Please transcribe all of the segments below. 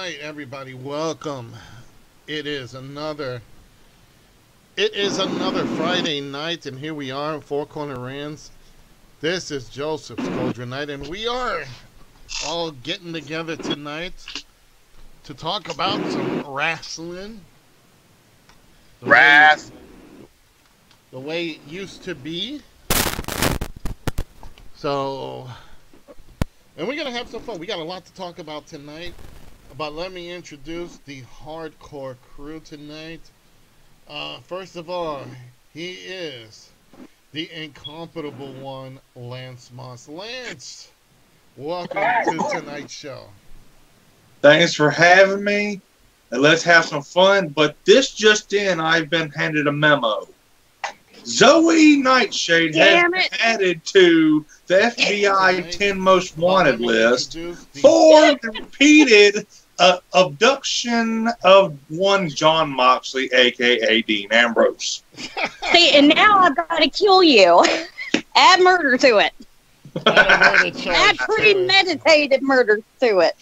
right, everybody, welcome. It is another Friday night, and here we are, Four Corner Rants. This is Joseph's Cauldron Night, and we are all getting together tonight to talk about some wrestling. The way, Wrath. the way it used to be. So, and we're gonna have some fun. We got a lot to talk about tonight. But let me introduce the hardcore crew tonight. First of all, he is the incomparable one, Lance Moss. Lance, welcome to tonight's show. Thanks for having me. And let's have some fun. But this just in, I've been handed a memo. Zoe Nightshade has been added to the FBI 10 Most Wanted list for the repeated abduction of one John Moxley, a.k.a. Dean Ambrose. See, and now I've got to kill you. Add murder to it. Add premeditated murder to it.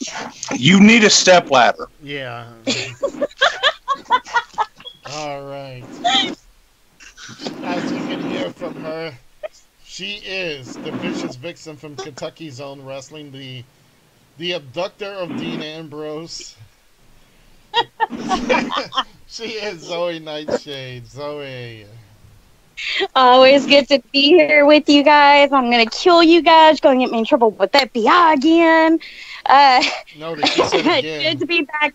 You need a stepladder. Yeah. All right. As you can hear from her, she is the vicious vixen from Kentucky's Own Wrestling, the abductor of Dean Ambrose. She is Zoe Nightshade. Zoe. Always good to be here with you guys. I'm going to kill you guys. Going to get me in trouble with FBI again. No, she said again. Good to be back.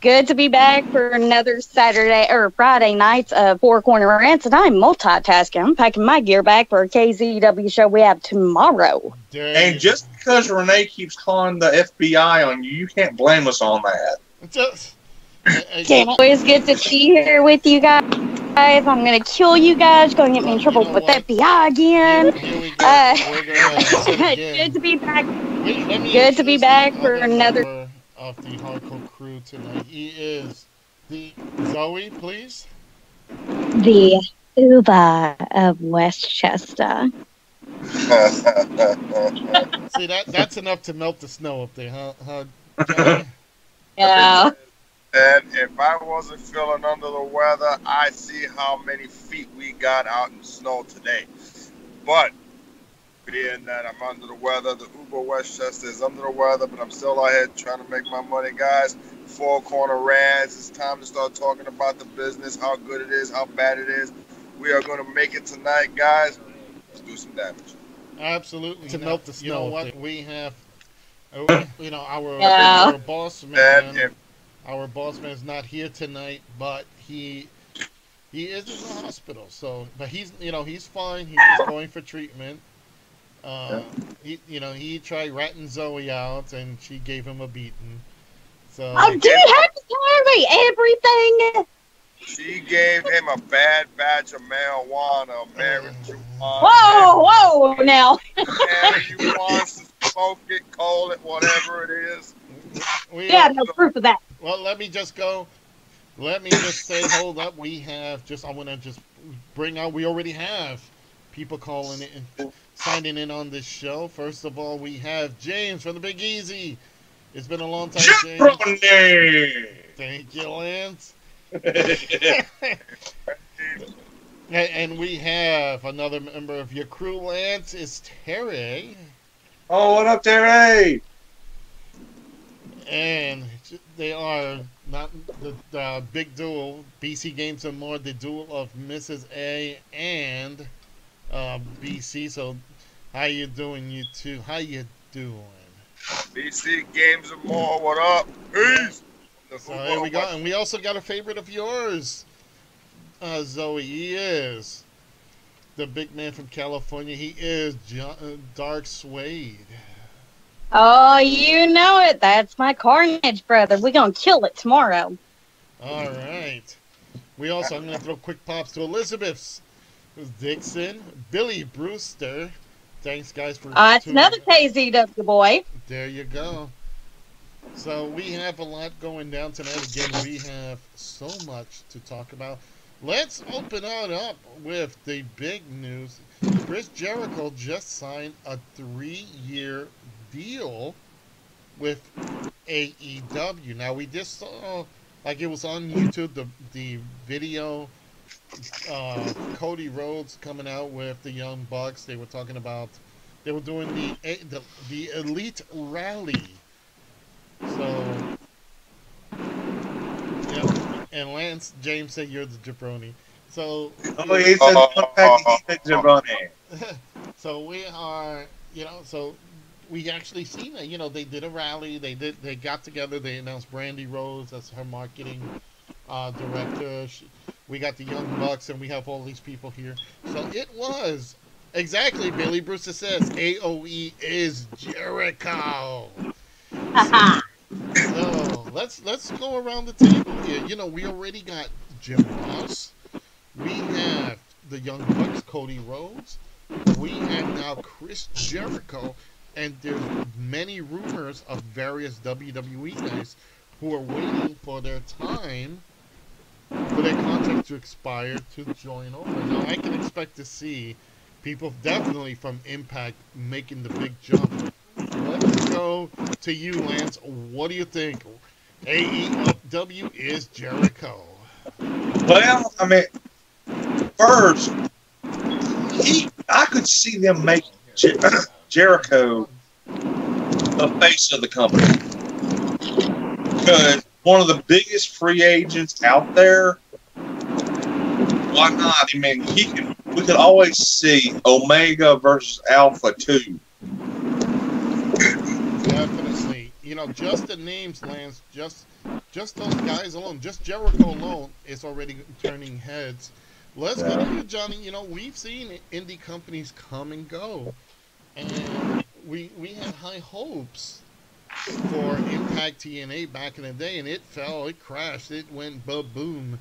Good to be back for another Saturday or Friday nights of Four Corner Rants, and I'm multitasking. I'm packing my gear back for a KZW show we have tomorrow. And just because Renee keeps calling the FBI on you, you can't blame us on that. Always good to be here with you guys. I'm going to kill you guys. Going to get me in trouble with FBI again. Here we go. Good to be back. Good to be back for another of the hardcore crew tonight. He is the Zoe, please. The Uber of Westchester. See, that's enough to melt the snow up there, huh Johnny? Yeah. And if I wasn't feeling under the weather, I see how many feet we got out in snow today. But being that I'm under the weather, the Uber Westchester is under the weather, but I'm still out here trying to make my money, guys. Four Corner Rants. It's time to start talking about the business, how good it is, how bad it is. We are going to make it tonight, guys. Let's do some damage. Absolutely. To melt the snow. You know what? We have, our boss man. Our boss man is not here tonight, but he is in the hospital. So, but he's fine. He's just going for treatment. He tried ratting Zoe out, and she gave him a beating. So, oh, do you have to tell me everything? She gave him a bad batch of marijuana, marijuana. Whoa, now. And he wants to smoke it, call it, whatever it is. We have no proof of that. Well, let me just say, hold up. I want to just bring out, we already have people calling in, signing in on this show. First of all, we have James from the Big Easy. It's been a long time, James. Thank you, Lance. And we have another member of your crew, Lance, is Terry. Oh, what up, Terry? And they are not the big duel, BC Games and More, the duel of Mrs. A and BC. So, how you doing, you two? How you doing? BC Games and More, what up? Peace! So here we go. And we also got a favorite of yours, Zoe. He is the big man from California. He is Dark Suede. Oh, you know it. That's my Carnage brother. We're going to kill it tomorrow. All right. I'm going to throw quick pops to Elizabeth Dixon, Billy Brewster. Thanks, guys, for it's another KZW boy. There you go. So we have a lot going down tonight. Again, we have so much to talk about. Let's open it up with the big news. Chris Jericho just signed a 3-year deal with AEW. Now we just saw, like it was on YouTube, the video. Cody Rhodes coming out with the Young Bucks. They were talking about they were doing the Elite Rally. So yeah, and Lance James said you're the jabroni. So Oh, he said one pack of jabroni. so we are, so we actually seen that. They did a rally. They got together. They announced Brandy Rose as her marketing director. We got the Young Bucks, and we have all these people here. So it was exactly Billy Brewster says. AOE is Jericho. So let's go around the table here. We already got Jim Ross. We have the Young Bucks, Cody Rhodes. We have now Chris Jericho, and there's many rumors of various WWE guys who are waiting for their time for their contract to expire to join over. Now I can expect to see people definitely from Impact making the big jump. Let's go to you, Lance. What do you think? AEW is Jericho. Well, I mean, first, I could see them make Jericho the face of the company. Because one of the biggest free agents out there, why not? I mean, we could always see Omega versus Alpha 2. Definitely. Just the names, Lance, just those guys alone, just Jericho alone is already turning heads. Let's go to you, Johnny. We've seen indie companies come and go, and we had high hopes for Impact TNA back in the day, and it fell, it crashed, it went boom.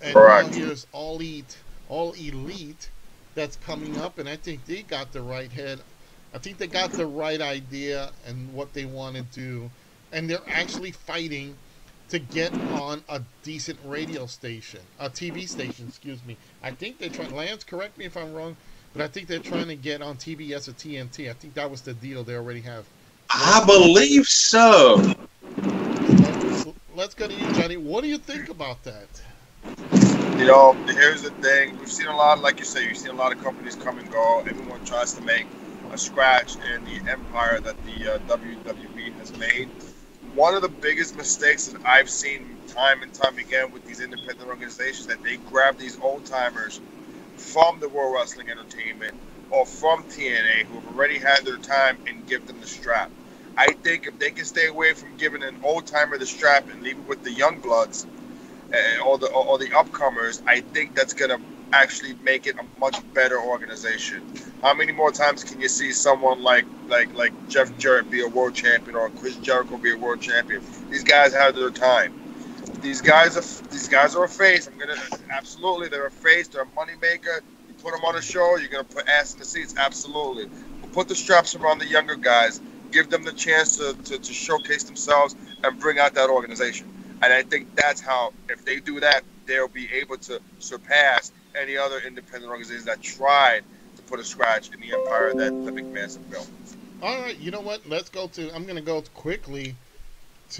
And now here's All Elite that's coming up, and I think they got the right head. I think they got the right idea and what they want to do, and they're actually fighting to get on a decent radio station, a TV station, excuse me. I think they're trying, Lance, correct me if I'm wrong, but I think they're trying to get on TBS or TNT. I think that was the deal they already have. I believe so. Let's go to you, Johnny. What do you think about that? Here's the thing. We've seen a lot, like you say, you've seen a lot of companies come and go. Everyone tries to make a scratch in the empire that the WWE has made. One of the biggest mistakes that I've seen time and time again with these independent organizations, that they grab these old timers from the World Wrestling Entertainment or from TNA who have already had their time and give them the strap. I think if they can stay away from giving an old timer the strap and leave it with the young bloods or the upcomers, I think that's gonna actually make it a much better organization. How many more times can you see someone like Jeff Jarrett be a world champion or Chris Jericho be a world champion? These guys have their time. These guys are a face. Absolutely, they're a face. They're a moneymaker. You put them on a show, you're gonna put ass in the seats. Absolutely. But put the straps around the younger guys. Give them the chance to showcase themselves and bring out that organization. And I think that's how, if they do that, they'll be able to surpass any other independent organizations that tried to put a scratch in the empire that the McMahons have built. All right, you know what? I'm going to go quickly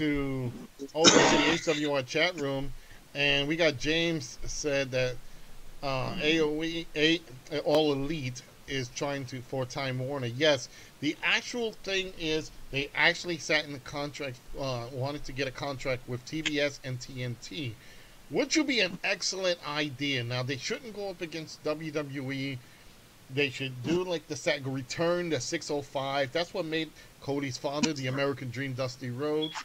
over to the HWR chat room. And we got James said that AOE, All Elite, is trying for Time Warner. Yes, the actual thing is they actually sat in the contract, wanted to get a contract with TBS and TNT, which would be an excellent idea. Now, they shouldn't go up against WWE. They should do like return to 605. That's what made Cody's father, the American Dream, Dusty Rhodes,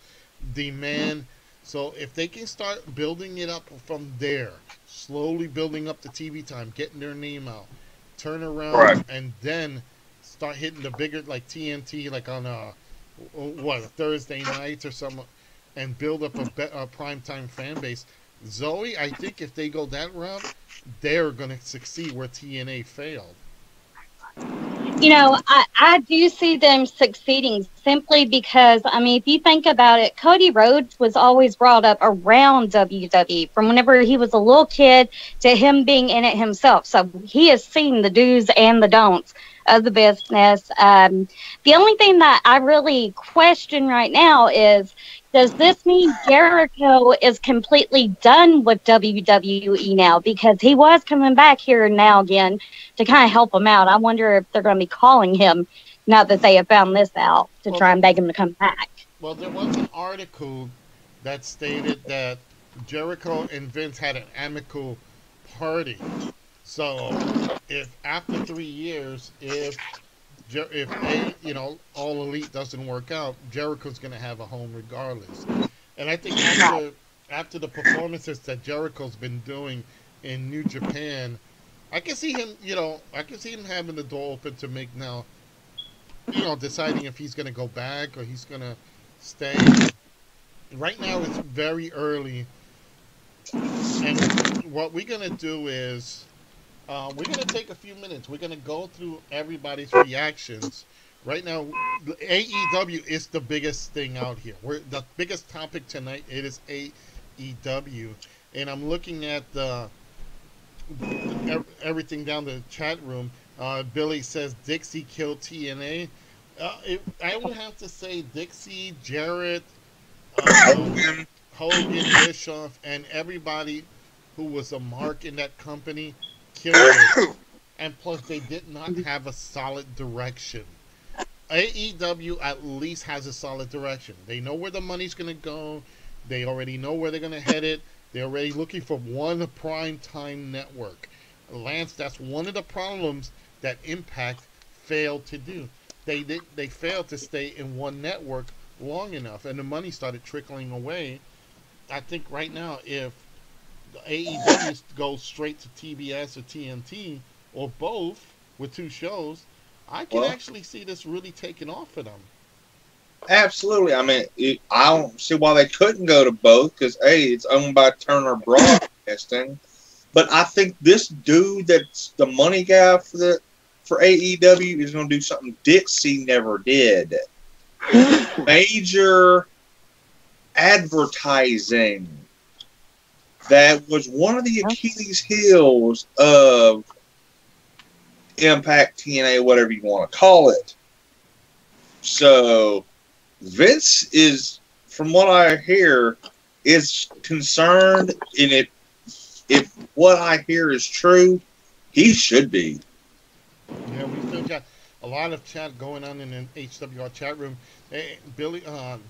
the man. So if they can start building it up from there, slowly building up the TV time, getting their name out, turn around, and then start hitting the bigger, like TNT, like on a Thursday nights or something, and build up a primetime fan base. Zoe, I think if they go that route, they're going to succeed where TNA failed. I do see them succeeding simply because, I mean, if you think about it, Cody Rhodes was always brought up around WWE from whenever he was a little kid to him being in it himself. So he has seen the do's and the don'ts of the business. The only thing that I really question right now is, does this mean Jericho is completely done with WWE now? Because he was coming back here and now again to kind of help him out. I wonder if they're going to be calling him now that they have found this out to Well, try and beg him to come back. well, there was an article that stated that Jericho and Vince had an amicable party. So, if after 3 years, All Elite doesn't work out, Jericho's going to have a home regardless. And I think after the performances that Jericho's been doing in New Japan, I can see him, having the door open to make now, deciding if he's going to go back or he's going to stay. Right now, it's very early. And what we're going to do is, we're going to take a few minutes. We're going to go through everybody's reactions. Right now, AEW is the biggest thing out here. The biggest topic tonight, it is AEW. And I'm looking at everything down the chat room. Billy says Dixie killed TNA. I would have to say Dixie, Jarrett, Hogan, Bischoff, and everybody who was a mark in that company killed it. And plus, they did not have a solid direction. AEW at least has a solid direction. They know where the money's going to go. They already know where they're going to head it. They're already looking for one prime time network. Lance, that's one of the problems that Impact failed to do. They failed to stay in one network long enough, and the money started trickling away. I think right now, if AEW goes straight to TBS or TNT or both with 2 shows, I can actually see this really taking off for them. Absolutely. I mean, I don't see why they couldn't go to both because, it's owned by Turner Broadcasting. But I think this dude that's the money guy for AEW is going to do something Dixie never did. Major advertising. That was one of the Achilles heels of Impact, TNA, whatever you want to call it. So Vince is, from what I hear, is concerned, and if what I hear is true, he should be. Yeah, we still got a lot of chat going on in the HWR chat room. Hey,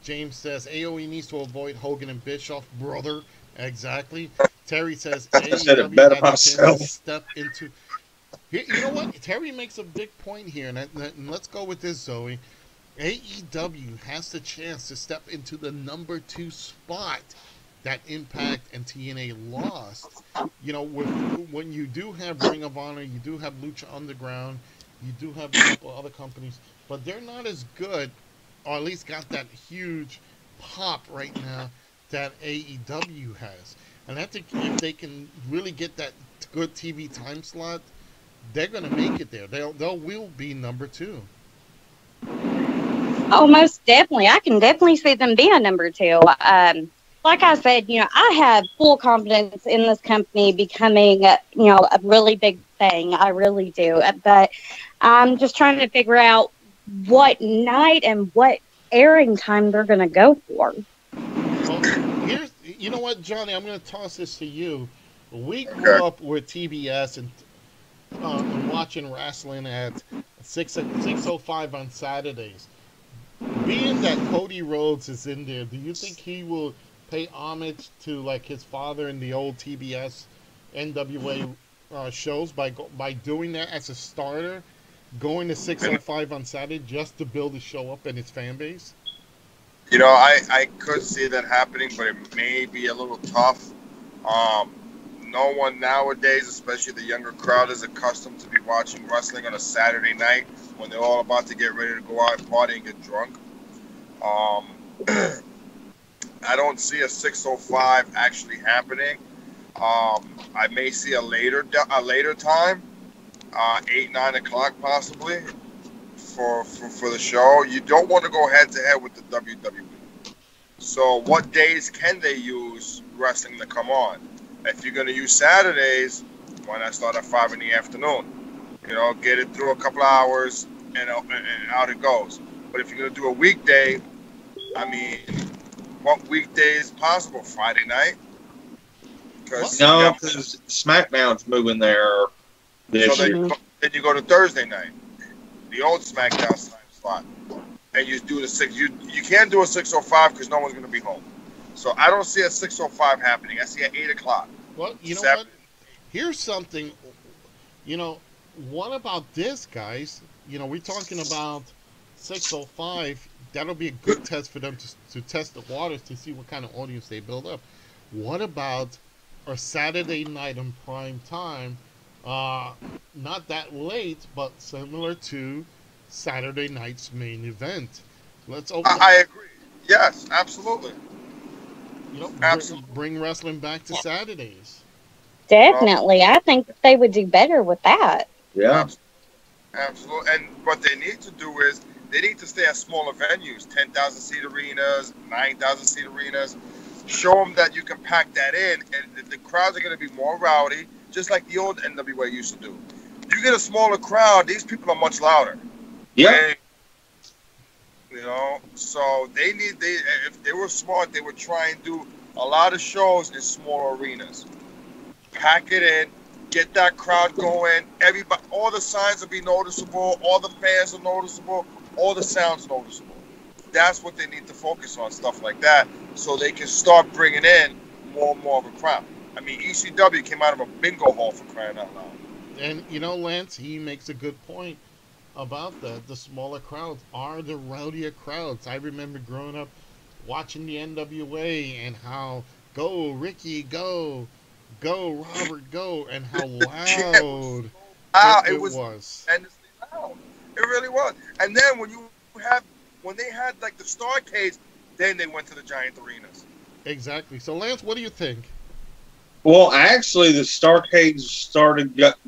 James says AOE needs to avoid Hogan and Bischoff, brother. Exactly. Terry says AEW had a chance to step into. You know what? Terry makes a big point here, and let's go with this, Zoe. AEW has the chance to step into the number 2 spot that Impact and TNA lost. When you do have Ring of Honor, you do have Lucha Underground, you do have a couple other companies, but they're not as good, or at least got that huge pop right now that AEW has. And I think if they can really get that good TV time slot, they're going to make it there. They will be number 2. Oh, most definitely. I can definitely see them being number 2. Like I said, I have full confidence in this company becoming, a really big thing. I really do. But I'm just trying to figure out what night and what airing time they're going to go for. Well, you know what, Johnny? I'm going to toss this to you. We grew up with TBS and watching wrestling at 6:05 on Saturdays. Being that Cody Rhodes is in there, do you think he will pay homage to like his father in the old TBS NWA shows by doing that as a starter, going to 6:05 on Saturday just to build a show up and his fan base? I could see that happening, but it may be a little tough. No one nowadays, especially the younger crowd, is accustomed to be watching wrestling on a Saturday night when they're all about to get ready to go out and party and get drunk. I don't see a 6:05 actually happening. I may see a later time, 8, 9 o'clock possibly. for the show, you don't want to go head to head with the WWE. So what days can they use wrestling to come on? If you're going to use Saturdays, why not start at 5 in the afternoon? You know, get it through a couple of hours and out it goes. But if you're going to do a weekday, I mean, what weekday is possible? Friday night? No, because SmackDown's moving there this year. Then you go to Thursday night, the old SmackDown time slot, and you do the 6. You can't do a 6:05 because no one's going to be home. So I don't see a 6:05 happening. I see at 8 o'clock. Well, you know what? Here's something. You know, what about this, guys? You know, we're talking about 6:05. That'll be a good test for them to test the waters to see what kind of audience they build up. What about a Saturday night in prime time? Not that late, but similar to Saturday night's main event. Let's open. I agree. Yes, absolutely. You know, absolutely. Bring wrestling back to Saturdays. Definitely, I think they would do better with that. Yeah, absolutely. And what they need to do is they need to stay at smaller venues, 10,000 seat arenas, 9,000 seat arenas. Show them that you can pack that in, and the crowds are going to be more rowdy, just like the old NWA used to do. You get a smaller crowd; these people are much louder. Yeah. You know, so if they were smart, they would try and do a lot of shows in smaller arenas. Pack it in, get that crowd going. Everybody, all the signs will be noticeable, all the fans are noticeable, all the sounds noticeable. That's what they need to focus on, stuff like that, so they can start bringing in more and more of a crowd. I mean, ECW came out of a bingo hall, for crying out loud. And, you know, Lance, he makes a good point about that. The smaller crowds are the rowdier crowds. I remember growing up watching the NWA and how go Ricky, go Robert, go, and how loud it was. Tremendously loud. It really was. And then when they had like the Starcades, then they went to the giant arenas. Exactly. So, Lance, what do you think? Well, actually, the Starcades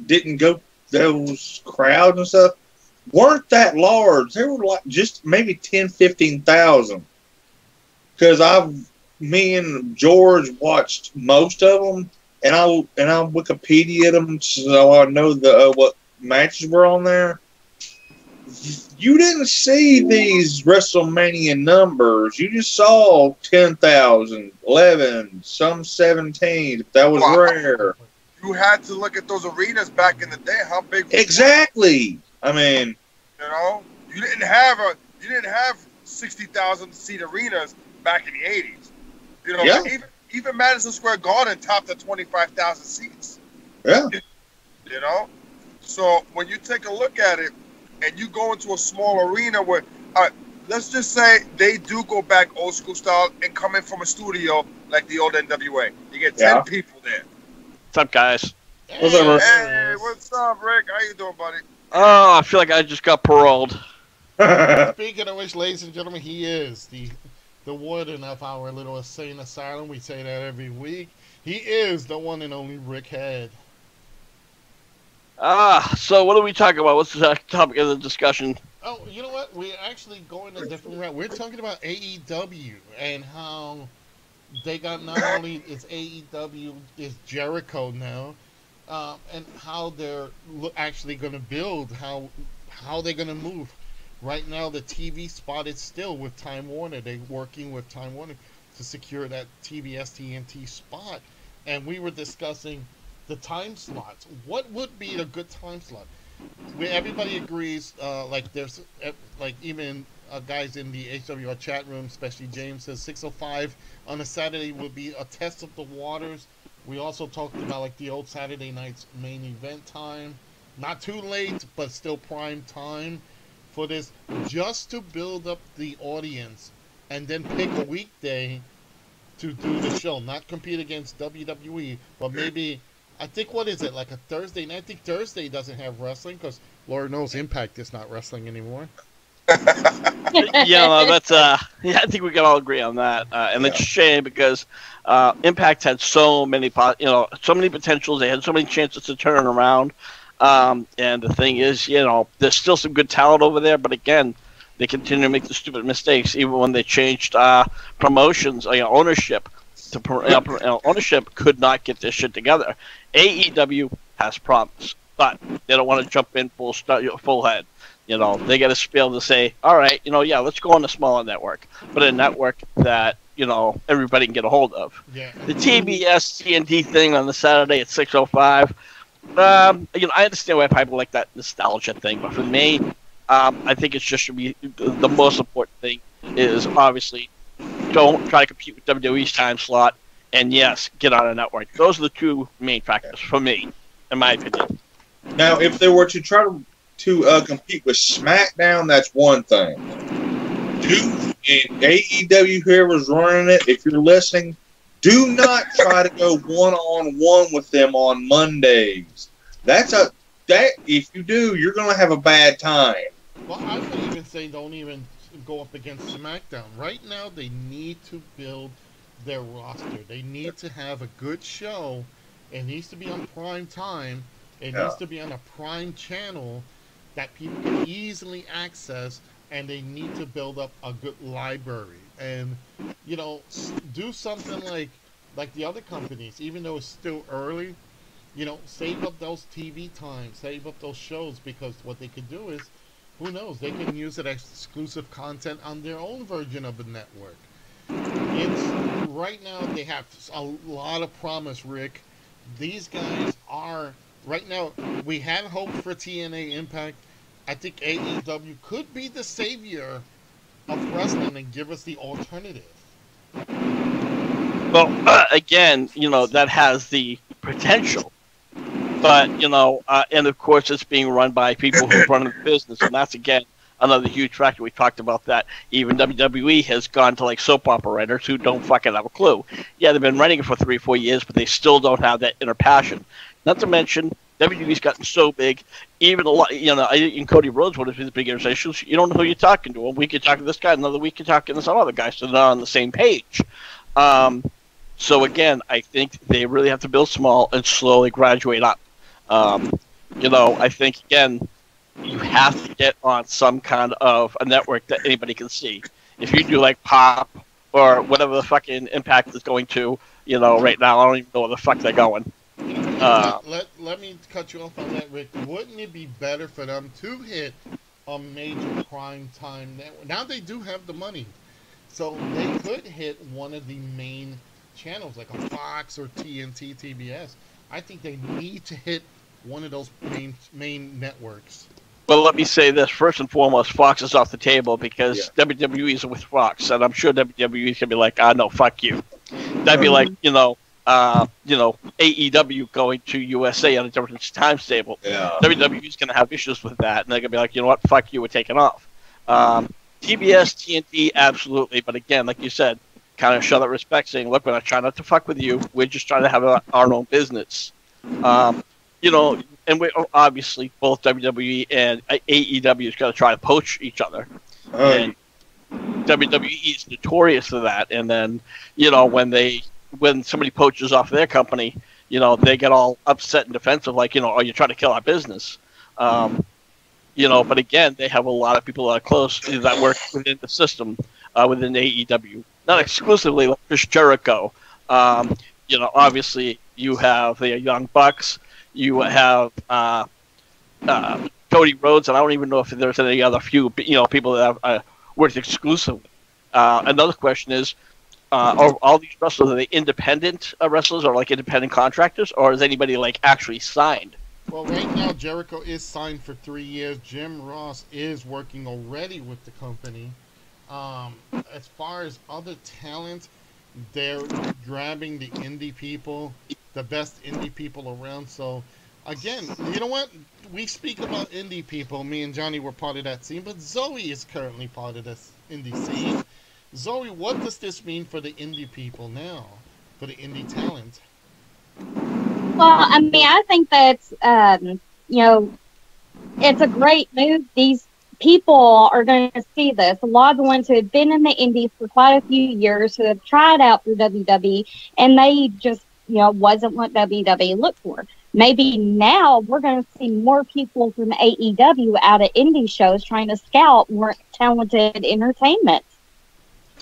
didn't go, those crowds and stuff weren't that large. They were like just maybe 10, 15,000. Because me and George watched most of them, and I Wikipedia'd them so I know what matches were on there. You didn't see these WrestleMania numbers. You just saw 10,000, 11, some 17. That was rare. You had to look at those arenas back in the day. How big? Exactly. I mean, you know, you didn't have 60,000 seat arenas back in the 80s. You know, yeah. even Madison Square Garden topped at 25,000 seats. Yeah. You know, so when you take a look at it, and you go into a small arena where, let's just say they do go back old school style and come in from a studio like the old NWA. You get 10 people there. What's up, guys? What's up, Rick? Hey, what's up, Rick? How you doing, buddy? Oh, I feel like I just got paroled. Speaking of which, ladies and gentlemen, he is the warden of our little insane asylum. We say that every week. He is the one and only Rick Head. So what are we talking about? What's the topic of the discussion? Oh, you know what? We're actually going a different route. We're talking about AEW and how they got not only is AEW, is Jericho now, and how they're actually going to build, how they're going to move. Right now, the TV spot is still with Time Warner. They're working with Time Warner to secure that TBS TNT spot. And we were discussing the time slots. What would be a good time slot? Where everybody agrees, like there's like even guys in the HWR chat room, especially James, says 6:05 on a Saturday would be a test of the waters. We also talked about like the old Saturday night's main event time, not too late, but still prime time for this, just to build up the audience, and then pick a weekday to do the show, not compete against WWE, but maybe. I think, what is it, like a Thursday night? I think Thursday doesn't have wrestling because Lord knows Impact is not wrestling anymore. That's I think we can all agree on that, and it's a shame because Impact had so many potentials. They had so many chances to turn around. And the thing is, there's still some good talent over there, but again, they continue to make the stupid mistakes, even when they changed promotions, ownership. Ownership could not get this shit together. AEW has promise, but they don't want to jump in full head. They got to be able to say, all right, let's go on a smaller network, but a network that everybody can get a hold of. Yeah. The TBS TNT thing on the Saturday at 6:05. I understand why people like that nostalgia thing, but for me, I think it just should be the most important thing is obviously don't try to compete with WWE's time slot, and yes, get on a network. Those are the two main factors for me, in my opinion. Now, if they were to try to compete with SmackDown, that's one thing. And AEW, whoever's running it, if you're listening, do not try to go one-on-one with them on Mondays. If you do, you're going to have a bad time. Well, I would even say don't even go up against SmackDown. Right now, they need to build their roster. They need to have a good show. It needs to be on prime time. It needs to be on a prime channel that people can easily access, and they need to build up a good library. And, do something like the other companies, even though it's still early, save up those TV times, save up those shows, because what they could do is, who knows, they can use it as exclusive content on their own version of the network. Right now, they have a lot of promise, Rick. These guys are, right now, we had hope for TNA Impact. I think AEW could be the savior of wrestling and give us the alternative. Well, again, that has the potential. But, and of course it's being run by people who run the business, and that's, again, another huge factor. We talked about that. Even WWE has gone to, soap opera writers who don't fucking have a clue. Yeah, they've been writing it for 3 or 4 years, but they still don't have that inner passion. Not to mention, WWE's gotten so big, even a lot, in Cody Rhodes, one of his big issues, you don't know who you're talking to. One week you're talking to this guy, another week you're talking to some other guy, so they're not on the same page. So again, I think they really have to build small and slowly graduate up. I think, again, you have to get on some kind of a network that anybody can see. If you do Pop or whatever the fucking Impact is going to, right now, I don't even know where the fuck they're going. Let me cut you off on that, Rick. Wouldn't it be better for them to hit a major prime time network? Now they do have the money, so they could hit one of the main channels like a Fox or TNT, TBS. I think they need to hit one of those main networks. Well, let me say this. First and foremost, Fox is off the table because WWE is with Fox, and I'm sure WWE is going to be like, no, fuck you. That'd be like, AEW going to USA on a different time table. Yeah. WWE is going to have issues with that, and they're going to be like, you know what, fuck you, we're taking off. TBS, TNT, absolutely, but again, like you said, kind of show that respect, saying, look, we're not trying not to fuck with you, we're just trying to have our own business. And we obviously both WWE and AEW is going to try to poach each other. And WWE is notorious for that. And then, when somebody poaches off their company, they get all upset and defensive, like, oh, you're trying to kill our business. But again, they have a lot of people that are close that work within the system, within AEW. Not exclusively like Chris Jericho. Obviously you have the Young Bucks. You have Cody Rhodes, and I don't even know if there's any other few, people that have worked exclusively. Another question is, are all these wrestlers, are they independent wrestlers or independent contractors, or is anybody actually signed? Well, right now Jericho is signed for 3 years. Jim Ross is working already with the company. As far as other talent, they're grabbing the indie people, the best indie people around. So, again, you know what? We speak about indie people. Me and Johnny were part of that scene, but Zoe is currently part of this indie scene. Zoe, what does this mean for the indie people now, for the indie talent? Well, I think that's, it's a great move. These people are going to see this. A lot of the ones who have been in the indies for quite a few years, who have tried out for WWE, and they just, wasn't what WWE looked for. maybe now we're going to see more people from AEW out at indie shows trying to scout more talented entertainment.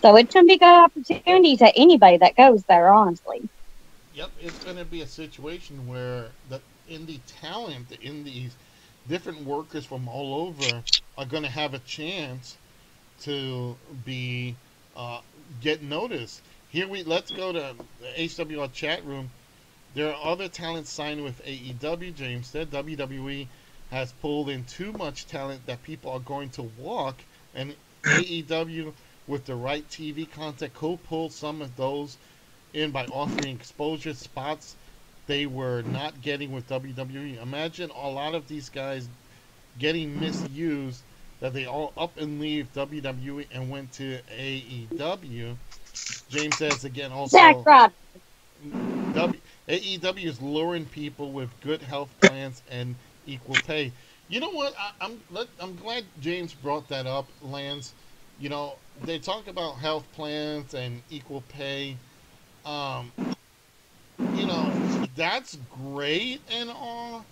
So it can be a good opportunity to anybody that goes there, honestly. Yep, it's going to be a situation where the indie talent, the indies, different workers from all over are going to have a chance to be uh, get noticed. Here let's go to the HWR chat room. There are other talents signed with AEW. James said WWE has pulled in too much talent that people are going to walk, and AEW with the right TV content could pull some of those in by offering exposure spots they were not getting with WWE. Imagine a lot of these guys getting misused, that they all up and leave WWE and went to AEW. James says again also AEW is luring people with good health plans and equal pay. You know what? I'm glad James brought that up, Lance. You know, they talk about health plans and equal pay. Um, you know, that's great and all.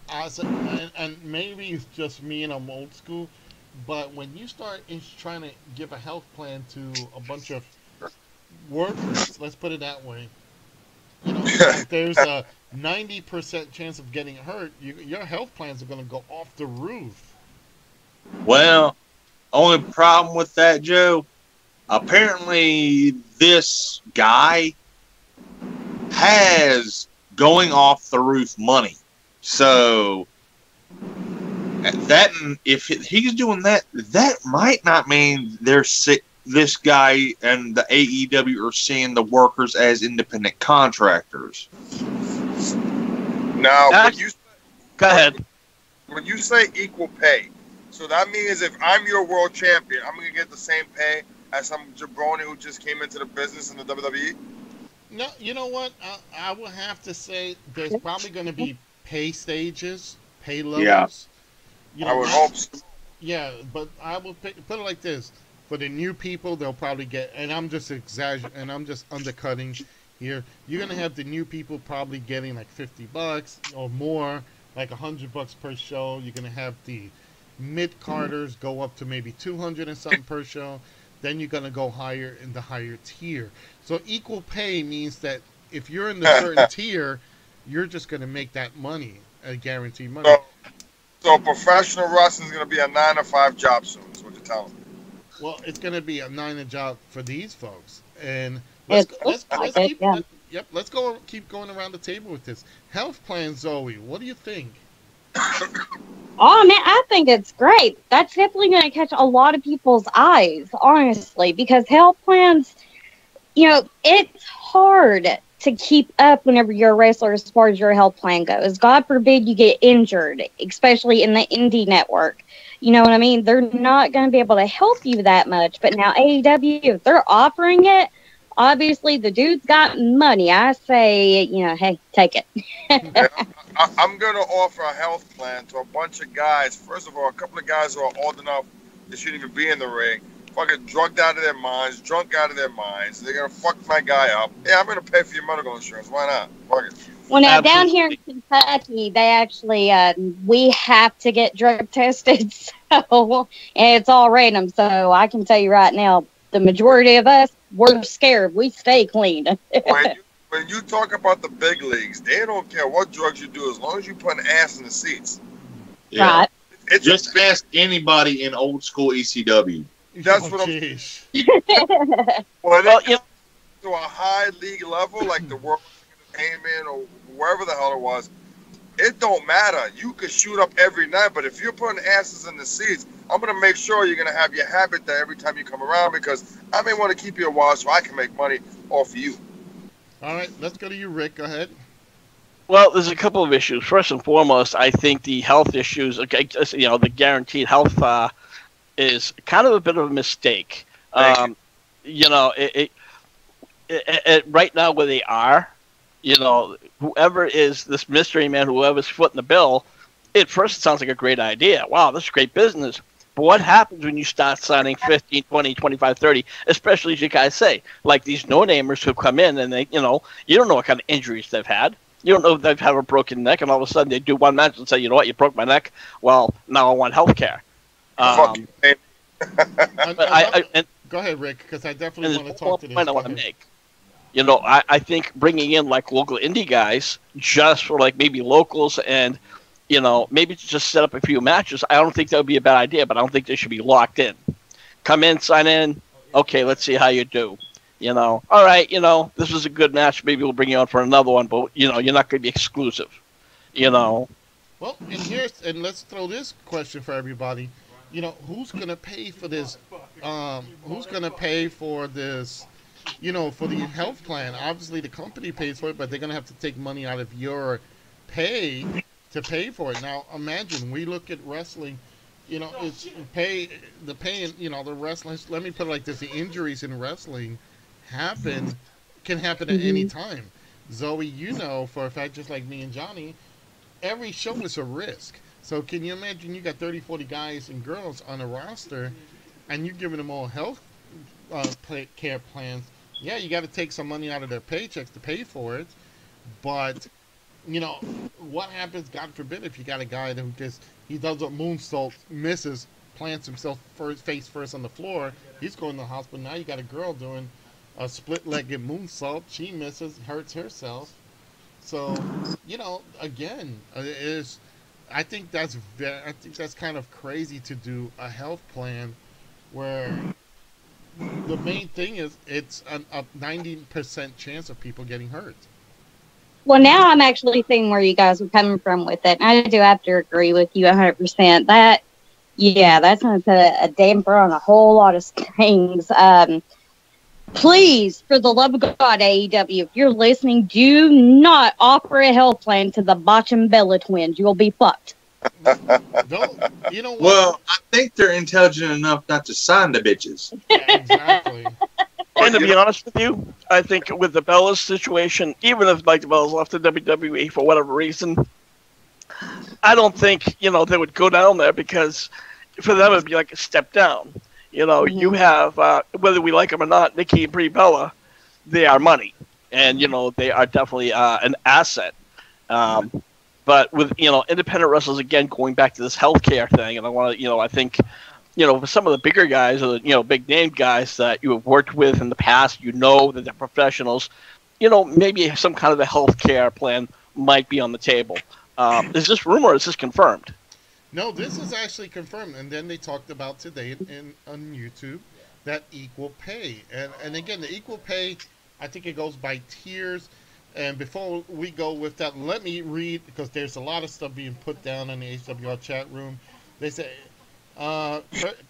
And maybe it's just me and I'm old school, but when you start trying to give a health plan to a bunch of workers, let's put it that way, you know, there's a 90% chance of getting hurt. Your health plans are going to go off the roof. Well, only problem with that, Joe, apparently this guy has going off the roof money. So that if he's doing that, that might not mean this guy and the AEW are seeing the workers as independent contractors. Now, go ahead. When you say equal pay, so that means if I'm your world champion, I'm going to get the same pay as some jabroni who just came into the business in the WWE? No, you know what? I will have to say there's probably going to be pay stages, pay levels. Yeah. You know, I would hope so. Yeah, but I will put it like this: for the new people, they'll probably get, and I'm just exaggerating, and I'm just undercutting here. You're gonna have the new people probably getting like $50 or more, like $100 per show. You're gonna have the mid carders go up to maybe 200 and something per show. Then you're gonna go higher in the higher tier. So equal pay means that if you're in the certain tier, you're just gonna make that money, guaranteed money. So professional wrestling is going to be a 9-to-5 job soon, is what you're telling me. Well, it's going to be a 9 job for these folks. And let's keep going around the table with this. Health plan, Zoe, what do you think? Oh, man, I think it's great. That's definitely going to catch a lot of people's eyes, honestly, because health plans, you know, it's hard to keep up whenever you're a wrestler as far as your health plan goes. God forbid you get injured, especially in the indie network. You know what I mean? They're not going to be able to help you that much. But now AEW, if they're offering it, obviously the dude's got money. I say, you know, hey, take it. Yeah, I'm going to offer a health plan to a bunch of guys. First of all, a couple of guys who are old enough they shouldn't even be in the ring. Fucking drugged out of their minds, drunk out of their minds. They're going to fuck my guy up. Yeah, I'm going to pay for your medical insurance. Why not? Fuck it. Well, now, down here in Kentucky, they actually, we have to get drug tested. So, and it's all random. So I can tell you right now, the majority of us, we're scared. We stay clean. When you talk about the big leagues, they don't care what drugs you do as long as you put an ass in the seats. Yeah. Right. It's just ask anybody in old school ECW. That's what I'm. Well, you know, to a high league level, like the World Entertainment or wherever the hell it was, it don't matter. You could shoot up every night, but if you're putting asses in the seats, I'm gonna make sure you're gonna have your habit there every time you come around because I may want to keep you a while so I can make money off of you. All right, let's go to you, Rick. Go ahead. Well, there's a couple of issues. First and foremost, I think the health issues, you know, the guaranteed health is kind of a bit of a mistake. You know, right now where they are, you know, whoever is this mystery man, whoever's footing the bill, at first it sounds like a great idea. Wow, this is great business. But what happens when you start signing 15, 20, 25, 30, especially as you guys say, like these no-namers who come in and they, you know, you don't know what kind of injuries they've had. You don't know if they've had a broken neck, and all of a sudden they do one match and say, you know what, you broke my neck. Well, now I want health care. Fuck you, man. And Go ahead, Rick, because I definitely want to there's talk one to this. point I want to make. You know, I think bringing in like local indie guys just for like maybe locals and, you know, maybe to just set up a few matches, I don't think that would be a bad idea, but I don't think they should be locked in. Come in, sign in. Okay, let's see how you do. You know, all right, you know, this was a good match. Maybe we'll bring you on for another one, but, you know, you're not going to be exclusive. You know. Well, and let's throw this question for everybody. You know, who's going to pay for this? Who's going to pay for this? You know, for the health plan? Obviously, the company pays for it, but they're going to have to take money out of your pay to pay for it. Now, imagine we look at wrestling. You know, it's the pain. You know, the wrestling. Let me put it like this: the injuries in wrestling can happen at any time. Zoe, you know for a fact, just like me and Johnny, every show is a risk. So can you imagine you got 30, 40 guys and girls on a roster, and you're giving them all health care plans? Yeah, you got to take some money out of their paychecks to pay for it. But, you know, what happens, God forbid, if you got a guy who he does a moonsault, misses, plants himself face first on the floor, he's going to the hospital. Now you got a girl doing a split-legged moonsault. She misses, hurts herself. So, you know, again, I think that's kind of crazy to do a health plan where the main thing is it's a 90% chance of people getting hurt. Well, now I'm actually seeing where you guys are coming from with it. I do have to agree with you 100%. That's going to put a damper on a whole lot of things. Please, for the love of God, AEW, if you're listening, do not offer a health plan to the Botch and Bella twins. You'll be fucked. You know what? Well, I think they're intelligent enough not to sign the bitches. Yeah, exactly. And to be honest with you, I think with the Bellas situation, even if Mike Bellas left the WWE for whatever reason, I don't think, you know, they would go down there because for them it would be like a step down. You know, you have, whether we like them or not, Nikki and Brie Bella, they are money. And, you know, they are definitely an asset. But with, you know, independent wrestlers, again, going back to this healthcare thing, and I want to, you know, I think, you know, for some of the bigger guys, or, you know, big name guys that you have worked with in the past, you know that they're professionals, you know, maybe some kind of a healthcare plan might be on the table. Is this rumor or is this confirmed? No, this is actually confirmed. And then they talked about today on YouTube that equal pay. And again, the equal pay, I think it goes by tiers. And before we go with that, let me read, because there's a lot of stuff being put down in the HWR chat room. They say,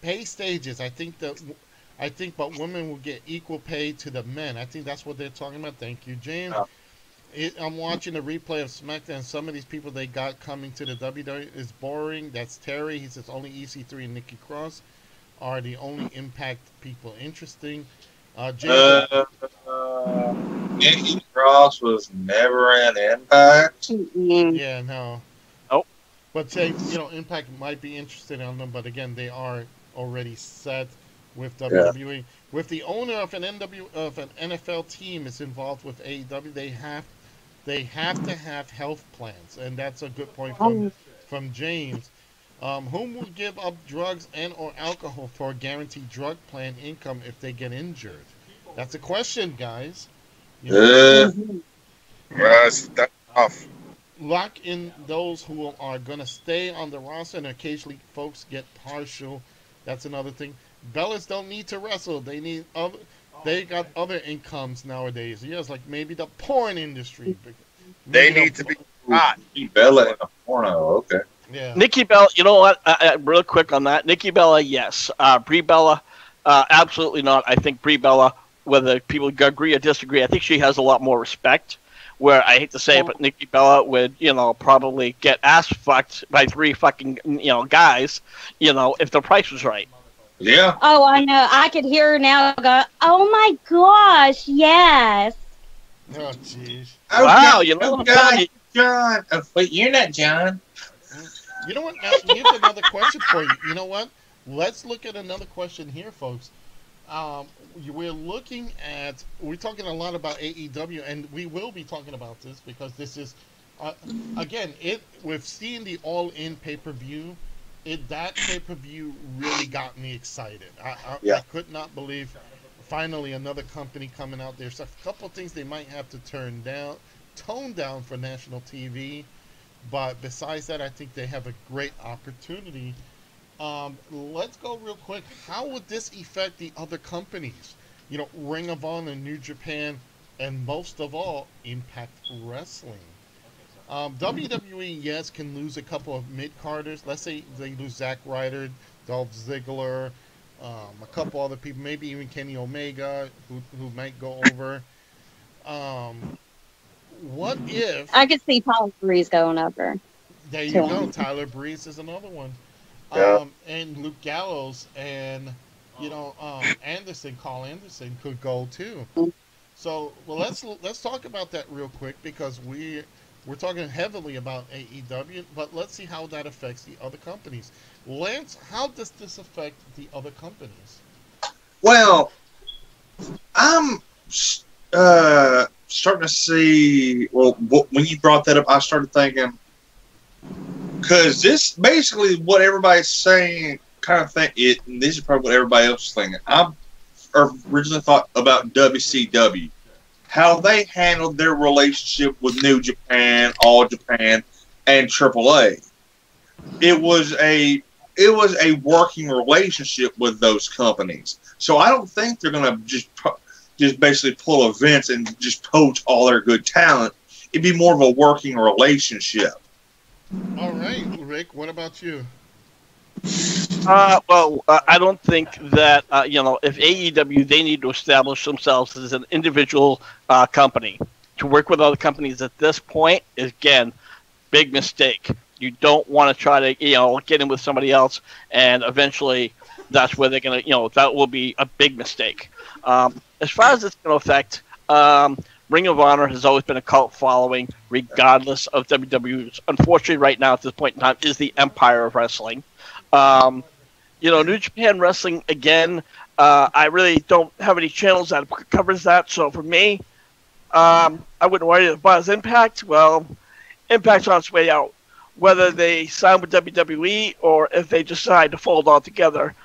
pay stages. I think but women will get equal pay to the men. I think that's what they're talking about. Thank you, James. Oh. I'm watching the replay of SmackDown. Some of these people they got coming to the WWE is boring. That's Terry. He says only EC3 and Nikki Cross are the only Impact people interesting. James, Nikki Cross was never in Impact. yeah, no. Nope. But say, you know, Impact might be interested in them, but again, they are already set with WWE. Yeah. With the owner of an NFL team is involved with AEW, they have to have health plans, and that's a good point from James. Whom will give up drugs and or alcohol for a guaranteed drug plan income if they get injured? That's a question, guys. You know, that's tough. Lock in those who are going to stay on the roster, and occasionally folks get partial. That's another thing. Bellas don't need to wrestle. They got other incomes nowadays. Yes, like maybe the porn industry. They need to be hot. Bella in a porno, okay. Yeah. Nikki Bella, you know what? Real quick on that. Nikki Bella, yes. Brie Bella, absolutely not. I think Brie Bella, whether people agree or disagree, I think she has a lot more respect. Where I hate to say it, but Nikki Bella would, you know, probably get ass fucked by 3 fucking, you know, guys, you know, if the price was right. Yeah. Oh, I know. I could hear her now go, oh my gosh, yes. Oh, jeez. Wow, you know, John. Wait, you're not John. You know what? Now, here's another question for you. You know what? Let's look at another question here, folks. um, we're talking a lot about AEW, and we will be talking about this because this is, again, with seeing the All In pay per view, that pay per view really got me excited. I Yeah. could not believe finally another company coming out. There's a couple of things they might have to tone down for national TV, but besides that, I think they have a great opportunity. Let's go real quick. How would this affect the other companies? Ring of Honor, New Japan, and most of all, Impact Wrestling. WWE, yes, can lose a couple of mid-carders. Let's say they lose Zack Ryder, Dolph Ziggler, a couple other people, maybe even Kenny Omega, who might go over. Um, what if... I could see Tyler Breeze going over There you go. too. Tyler Breeze is another one. Yeah. And Luke Gallows and Carl Anderson could go too. So, well, let's talk about that real quick because we're talking heavily about AEW, but let's see how that affects the other companies. Lance, how does this affect the other companies? Well, I'm starting to see. Well, when you brought that up, I started thinking because this basically what everybody's saying. Kind of think it. And this is probably what everybody else is thinking. I originally thought about WCW, how they handled their relationship with New Japan, All Japan, and AAA. It was a working relationship with those companies. So I don't think they're going to just basically pull events and just poach all their good talent. It'd be more of a working relationship. All right, Rick. What about you? I don't think that if AEW, they need to establish themselves as an individual company. To work with other companies at this point is, again, big mistake. You don't want to try to get in with somebody else, and eventually that's where they're gonna that will be a big mistake. As far as it's going to affect, Ring of Honor has always been a cult following, regardless of WWE. Unfortunately, right now at this point in time, is the empire of wrestling. New Japan Wrestling, again, I really don't have any channels that covers that. So for me, I wouldn't worry about Impact. Well, Impact's on its way out. Whether they sign with WWE or if they decide to fold altogether,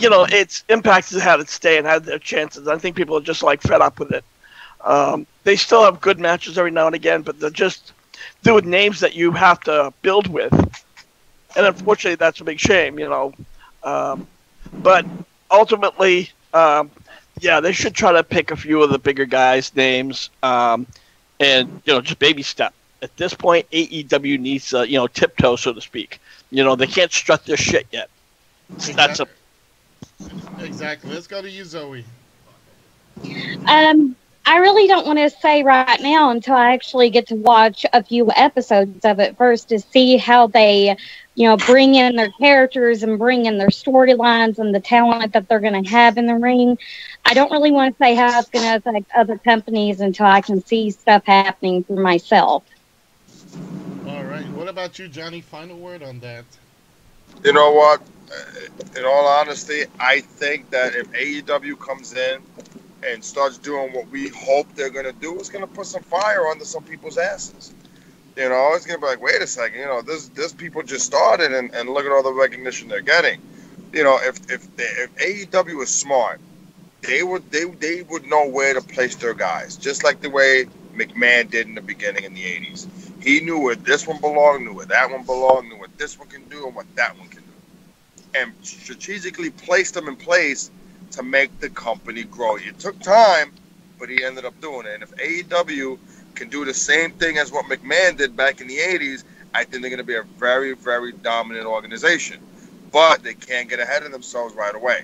it's Impact has had its stay and had their chances. I think people are just fed up with it. They still have good matches every now and again, but they're just with names that you have to build with. And unfortunately, that's a big shame, But ultimately, they should try to pick a few of the bigger guys' names, and just baby step. At this point, AEW needs to, tiptoe, so to speak. They can't strut their shit yet. Exactly. Exactly. Let's go to you, Zoe. I really don't want to say right now until I actually get to watch a few episodes of it first to see how they, bring in their characters and bring in their storylines and the talent that they're going to have in the ring. I don't really want to say how it's going to affect other companies until I can see stuff happening for myself. All right. What about you, Johnny? Final word on that. You know what? In all honesty, I think that if AEW comes in and starts doing what we hope they're going to do, it's going to put some fire under some people's asses. It's going to be like, wait a second, this people just started and look at all the recognition they're getting. If AEW is smart, they would know where to place their guys, just like the way McMahon did in the beginning in the 80s. He knew where this one belonged, knew where that one belonged, knew what this one can do and what that one can do. And strategically placed them in place to make the company grow. It took time, but he ended up doing it. And if AEW can do the same thing as what McMahon did back in the 80s, I think they're going to be a very, very dominant organization. But they can't get ahead of themselves right away.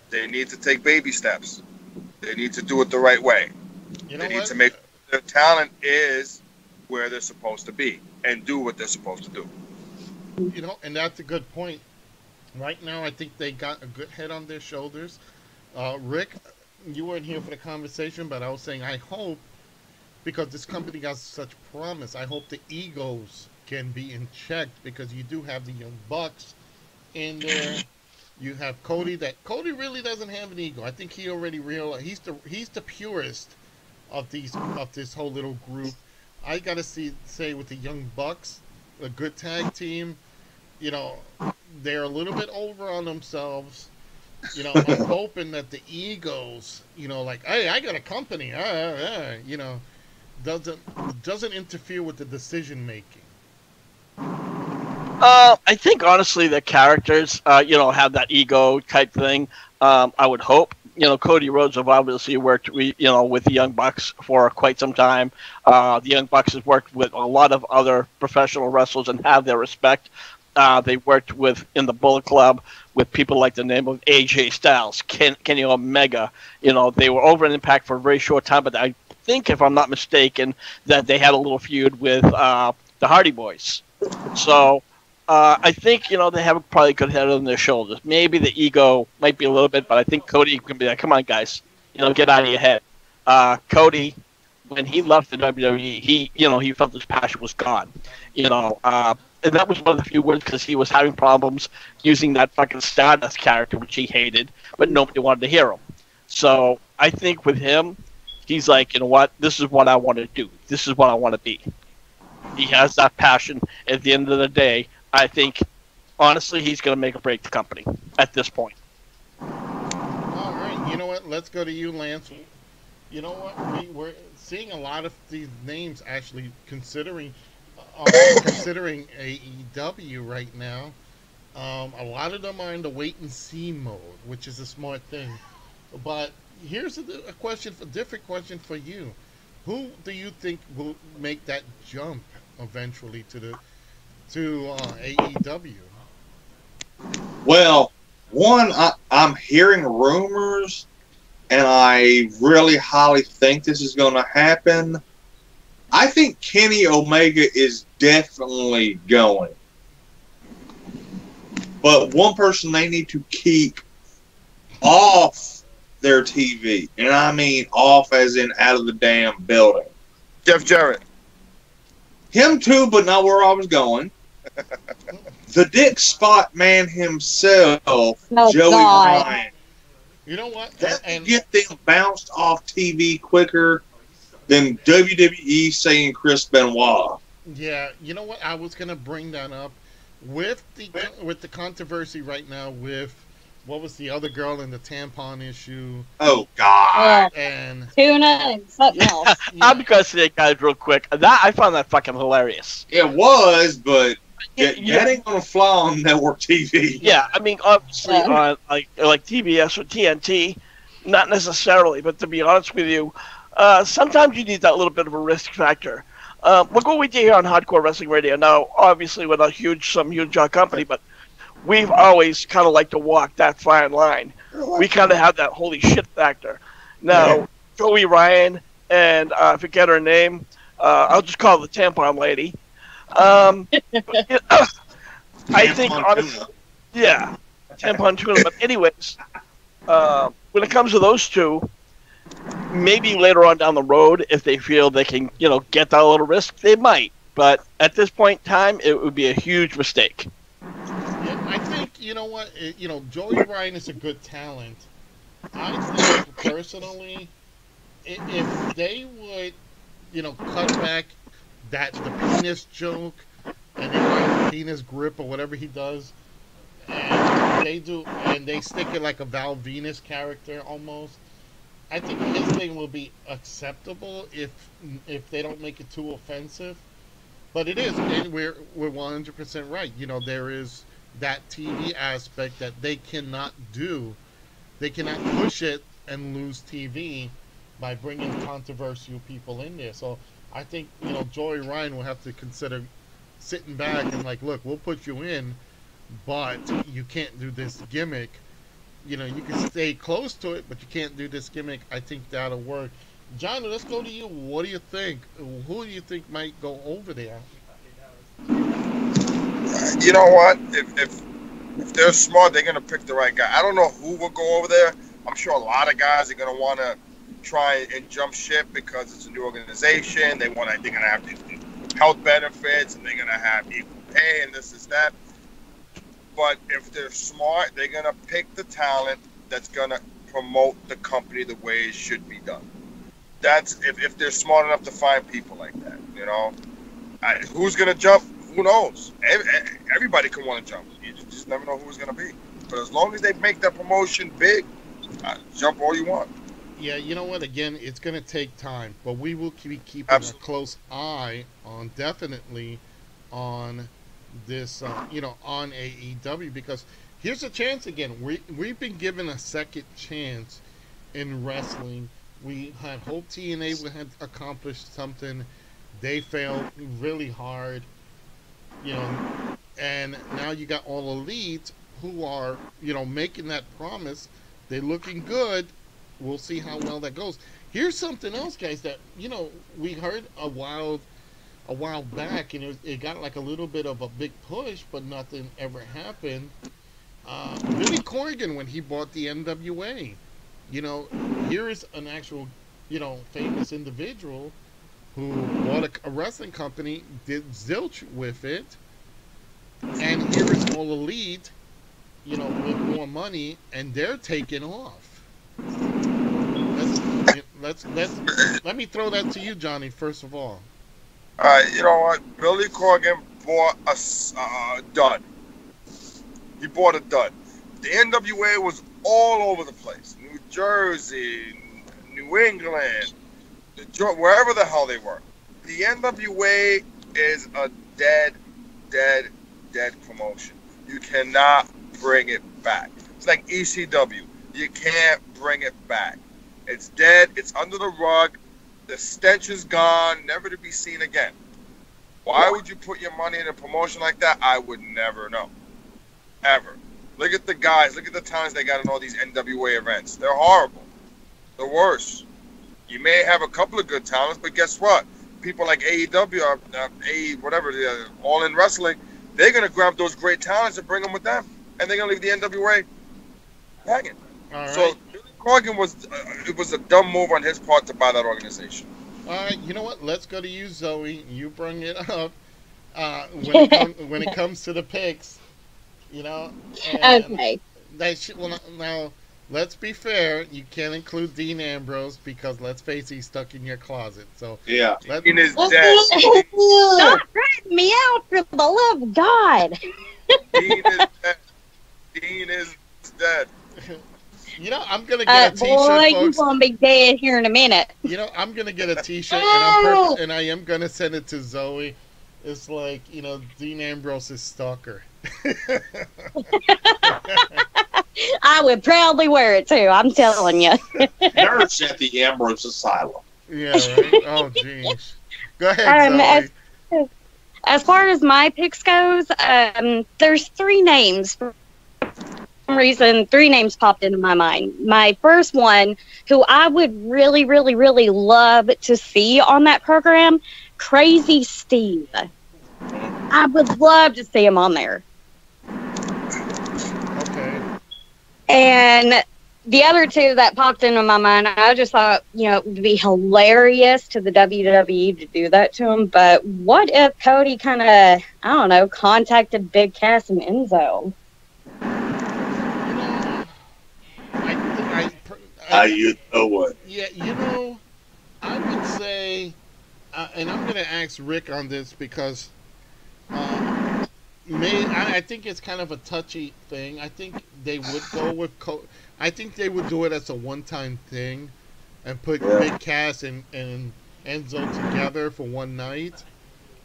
They need to take baby steps. They need to do it the right way. They need to make sure their talent is where they're supposed to be and do what they're supposed to do. And that's a good point. Right now, I think they got a good head on their shoulders. Rick, you weren't here for the conversation, but I was saying I hope, because this company got such promise, I hope the egos can be in check because you do have the Young Bucks in there. You have Cody. That Cody really doesn't have an ego. I think he already realized he's the purest of this whole little group. I gotta say with the Young Bucks, a good tag team. You know, they're a little bit over on themselves. You know, I'm hoping that the egos, you know, like, hey, I got a company, you know, doesn't interfere with the decision making. I think honestly the characters, have that ego type thing. I would hope. Cody Rhodes have obviously worked, with the Young Bucks for quite some time. The Young Bucks has worked with a lot of other professional wrestlers and have their respect. They worked in the Bullet Club with people like the name of AJ Styles, Kenny Omega. They were over in Impact for a very short time, but I think, if I'm not mistaken, that they had a little feud with the Hardy Boys. So I think, they have a probably good head on their shoulders. Maybe the ego might be a little bit, but I think Cody can be like, come on, guys, get out of your head. Cody, when he left the WWE, he felt his passion was gone. And that was one of the few words, because he was having problems using that fucking Stardust character, which he hated, but nobody wanted to hear him. So I think with him, he's like, you know what? This is what I want to do. This is what I want to be. He has that passion. At the end of the day, I think, honestly, he's going to make or break the company at this point. All right. You know what? Let's go to you, Lance. You know what? We're seeing a lot of these names actually considering AEW right now. A lot of them are in the wait and see mode, which is a smart thing. But here's a different question for you. Who do you think will make that jump eventually to AEW? Well, one, I'm hearing rumors, and I really highly think this is going to happen. I think Kenny Omega is definitely going. But one person they need to keep off their TV, and I mean off as in out of the damn building. Jeff Jarrett. Him too, but not where I was going. The Dick Spot man himself, Joey Ryan. You know what? And get them bounced off TV quicker than WWE saying Chris Benoit. Yeah, you know what? I was gonna bring that up with the controversy right now with what was the other girl in the tampon issue? Oh God! And tuna and something else. Yeah. I'm gonna say, guys, real quick. I found that fucking hilarious. It was, but that ain't gonna fly on network TV. Yeah, I mean, obviously on like TBS or TNT, not necessarily. But to be honest with you, sometimes you need that little bit of a risk factor. Look what we do here on Hardcore Wrestling Radio. Now, obviously, we're not some huge company, but we've always kind of liked to walk that fine line. We kind of have that holy shit factor. Now, Joey Ryan and I forget her name. I'll just call her the tampon lady. I think, honestly, yeah, tampon tuna. But anyways, when it comes to those two, maybe later on down the road, if they feel they can, get that little risk, they might. But at this point in time, it would be a huge mistake. I think, you know what, Joey Ryan is a good talent. I think, personally, if they would, cut back the penis joke and the penis grip or whatever he does, and they stick it like a Val Venus character almost, I think his thing will be acceptable if they don't make it too offensive. But it is, and we're 100% right. There is that TV aspect that they cannot do. They cannot push it and lose TV by bringing controversial people in there. So I think, Joey Ryan will have to consider sitting back and like, look, we'll put you in, but you can't do this gimmick. You can stay close to it, but you can't do this gimmick. I think that'll work. John, let's go to you. What do you think? Who do you think might go over there? You know what? If they're smart, they're gonna pick the right guy. I don't know who will go over there. I'm sure a lot of guys are gonna want to try and jump ship because it's a new organization. They're gonna have health benefits, and they're gonna have equal pay and this is that. But if they're smart, they're gonna pick the talent that's gonna promote the company the way it should be done. That's if they're smart enough to find people like that. You know, who's gonna jump? Who knows? Everybody can want to jump. You just never know who it's gonna be. But as long as they make that promotion big, jump all you want. Yeah, you know what? Again, it's going to take time, but we will be keeping Absolutely. a close eye on definitely on this, on AEW, because here's a chance again. We've been given a second chance in wrestling. We had hope TNA had accomplished something. They failed really hard, and now you got All Elite who are, making that promise. They're looking good. We'll see how well that goes. Here's something else, guys, that we heard a while back, and it got like a little bit of a big push, but nothing ever happened. Billy Corgan, when he bought the NWA, here is an actual, famous individual who bought a wrestling company, did zilch with it, and here is All Elite, with more money, and they're taking off. Let me throw that to you, Johnny, first of all. You know what? Billy Corgan bought a dud. He bought a dud. The NWA was all over the place. New Jersey, New England, wherever the hell they were. The NWA is a dead promotion. You cannot bring it back. It's like ECW. You can't bring it back. It's dead. It's under the rug. The stench is gone, never to be seen again. Why would you put your money in a promotion like that? I would never know. Ever. Look at the guys. Look at the talents they got in all these NWA events. They're horrible. The worst. You may have a couple of good talents, but guess what? People like AEW, All In Wrestling, they're going to grab those great talents and bring them with them. And they're going to leave the NWA hanging. All right. So Billy Corgan it was a dumb move on his part to buy that organization. All right, you know what? Let's go to you, Zoe. You bring it up when it comes to the picks, Okay. Now, let's be fair. You can't include Dean Ambrose because, let's face it, he's stuck in your closet. So Yeah. Dean is dead. Stop ratting me out, for the love of God. Dean is dead. Dean is dead. I'm gonna get a T-shirt, boy, folks. you're gonna be dead here in a minute. I'm gonna get a T-shirt, and I am gonna send it to Zoe. It's like, Dean Ambrose's stalker. I would proudly wear it too. I'm telling you. Nurse at the Ambrose Asylum. Yeah, right. Oh, jeez. Go ahead, Zoe. As far as my picks goes, there's three names. For some reason, three names popped into my mind. My first one, who I would really, really, really love to see on that program, Crazy Steve. I would love to see him on there. Okay. And the other two that popped into my mind, I just thought, it would be hilarious to the WWE to do that to him. But what if Cody kind of, contacted Big Cass and Enzo? How you doing? Yeah, I would say, and I'm going to ask Rick on this because I think it's kind of a touchy thing. I think they would go with I think they would do it as a one-time thing and put Big Cass and Enzo together for one night.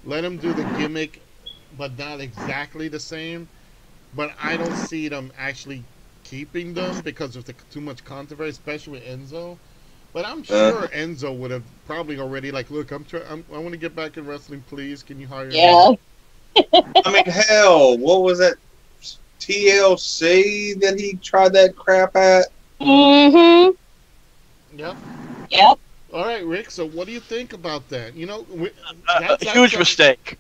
Let them do the gimmick, but not exactly the same. But I don't see them actually keeping them because of too much controversy, especially with Enzo. But I'm sure Enzo would have probably already look, I want to get back in wrestling, please. Can you hire me? Yeah. I mean, hell, what was that TLC that he tried that crap at? Mm-hmm. Yep. Yep. All right, Rick. So, what do you think about that? A huge mistake,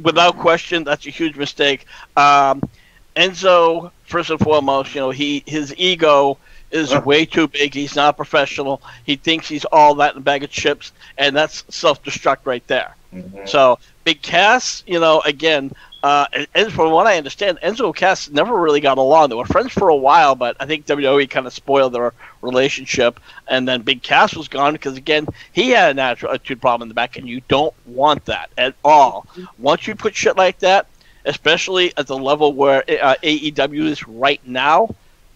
without question. That's a huge mistake. Enzo, first and foremost, his ego is way too big. He's not a professional. He thinks he's all that in a bag of chips, and that's self-destruct right there. Mm-hmm. So, Big Cass, again, and from what I understand, Enzo and Cass never really got along. They were friends for a while, but I think WWE kind of spoiled their relationship. And then Big Cass was gone because, again, he had an attitude problem in the back, and you don't want that at all. Once you put shit like that, especially at the level where AEW is right now,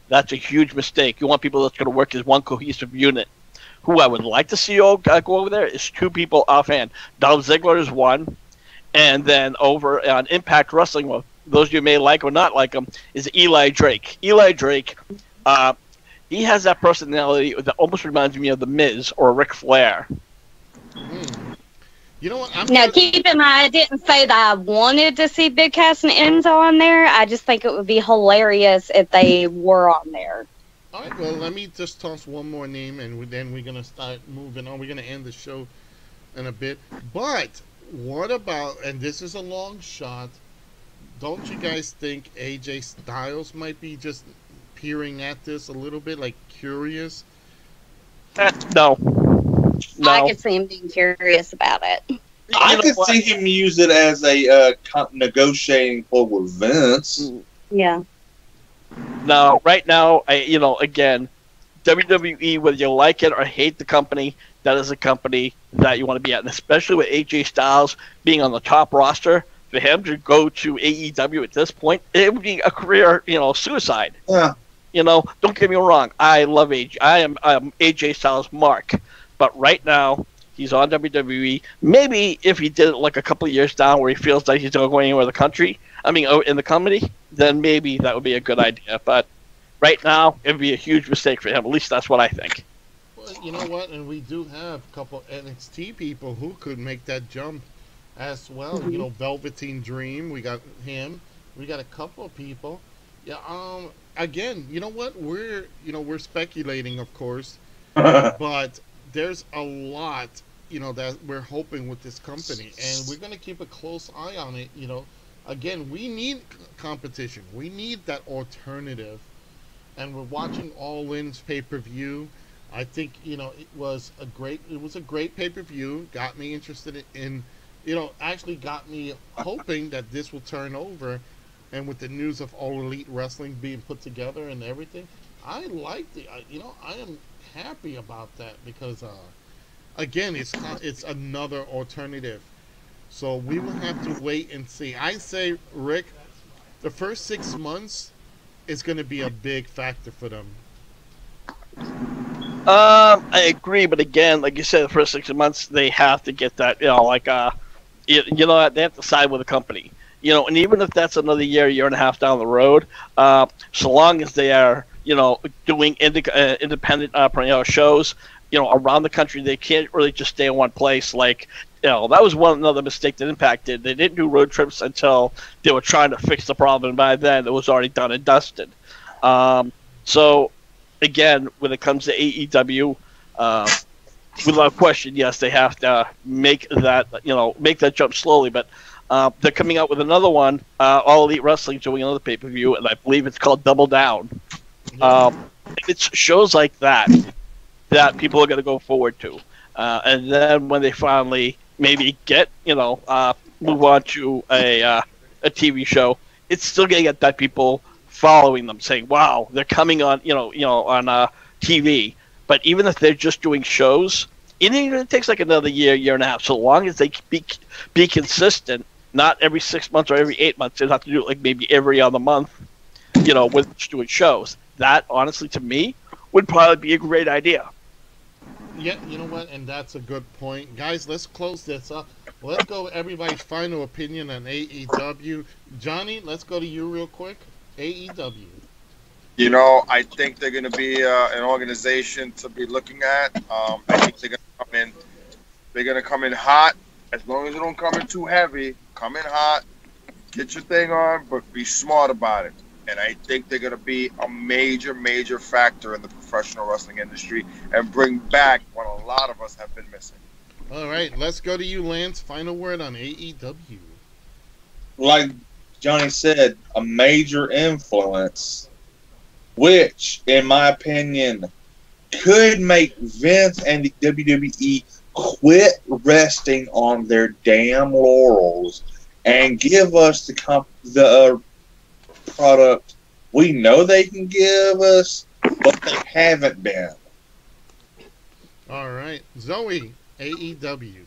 that's a huge mistake. You want people that's going to work as one cohesive unit. Who I would like to see go over there is two people offhand. Dolph Ziggler is one. And then over on Impact Wrestling, well, those of you may like or not like him, is Eli Drake. Eli Drake, he has that personality that almost reminds me of The Miz or Ric Flair. You know what? Now, keep in mind, I didn't say that I wanted to see Big Cass and Enzo on there. I just think it would be hilarious if they were on there. All right, well, let me just toss one more name, and then we're going to start moving on. We're going to end the show in a bit. But what about, and this is a long shot, don't you guys think AJ Styles might be just peering at this a little bit, like curious? No. I could see him being curious about it. I could see him use it as a negotiating point with Vince. Yeah. No, right now, again, WWE, whether you like it or hate the company, that is a company that you want to be at. And especially with AJ Styles being on the top roster, for him to go to AEW at this point, it would be a career, suicide. Yeah. Don't get me wrong. I love AJ. I am AJ Styles' mark. But right now, he's on WWE. Maybe if he did it like a couple of years down where he feels like he's not going anywhere in the company, then maybe that would be a good idea. But right now, it would be a huge mistake for him. At least that's what I think. Well, you know what? And we do have a couple NXT people who could make that jump as well. Mm-hmm. Velveteen Dream, we got him. We got a couple of people. Yeah. Again, you know what? We're speculating, of course, but there's a lot, that we're hoping with this company, and we're going to keep a close eye on it. Again, we need competition. We need that alternative, and we're watching All In's pay-per-view. I think it was a great pay-per-view. Got me interested in, actually got me hoping that this will turn over, and with the news of All Elite Wrestling being put together and everything, I like I am happy about that because again, it's another alternative. So we will have to wait and see. I say, Rick, the first 6 months is going to be a big factor for them. I agree, but again, like you said, the first 6 months they have to get that. They have to side with the company. And even if that's another year and a half down the road, so long as they are doing independent shows, around the country, they can't really just stay in one place. Like, that was another mistake that Impact did. They didn't do road trips until they were trying to fix the problem, and by then it was already done and dusted. So, again, when it comes to AEW, without question, yes, they have to make that jump slowly, but they're coming out with another one. All Elite Wrestling doing another pay-per-view, and I believe it's called Double Down. It's shows like that people are going to go forward to, and then when they finally maybe get move on to a TV show, it's still going to get that people following them, saying, "Wow, they're coming on on TV." But even if they're just doing shows, it takes like another year and a half. So long as they be consistent, not every 6 months or every 8 months, they have to do it like maybe every other month. With just doing shows. That, honestly, to me, would probably be a great idea. Yeah, you know what? And that's a good point. Guys, let's close this up. Let's go everybody's final opinion on AEW. Johnny, let's go to you real quick. AEW. I think they're going to be an organization to be looking at. I think they're going to come in. They're going to come in hot. As long as they don't come in too heavy, come in hot, get your thing on, but be smart about it. And I think they're going to be a major, major factor in the professional wrestling industry and bring back what a lot of us have been missing. All right, let's go to you, Lance. Final word on AEW. Like Johnny said, a major influence, which, in my opinion, could make Vince and the WWE quit resting on their damn laurels and give us the product we know they can give us, but they haven't been. All right, Zoe, AEW.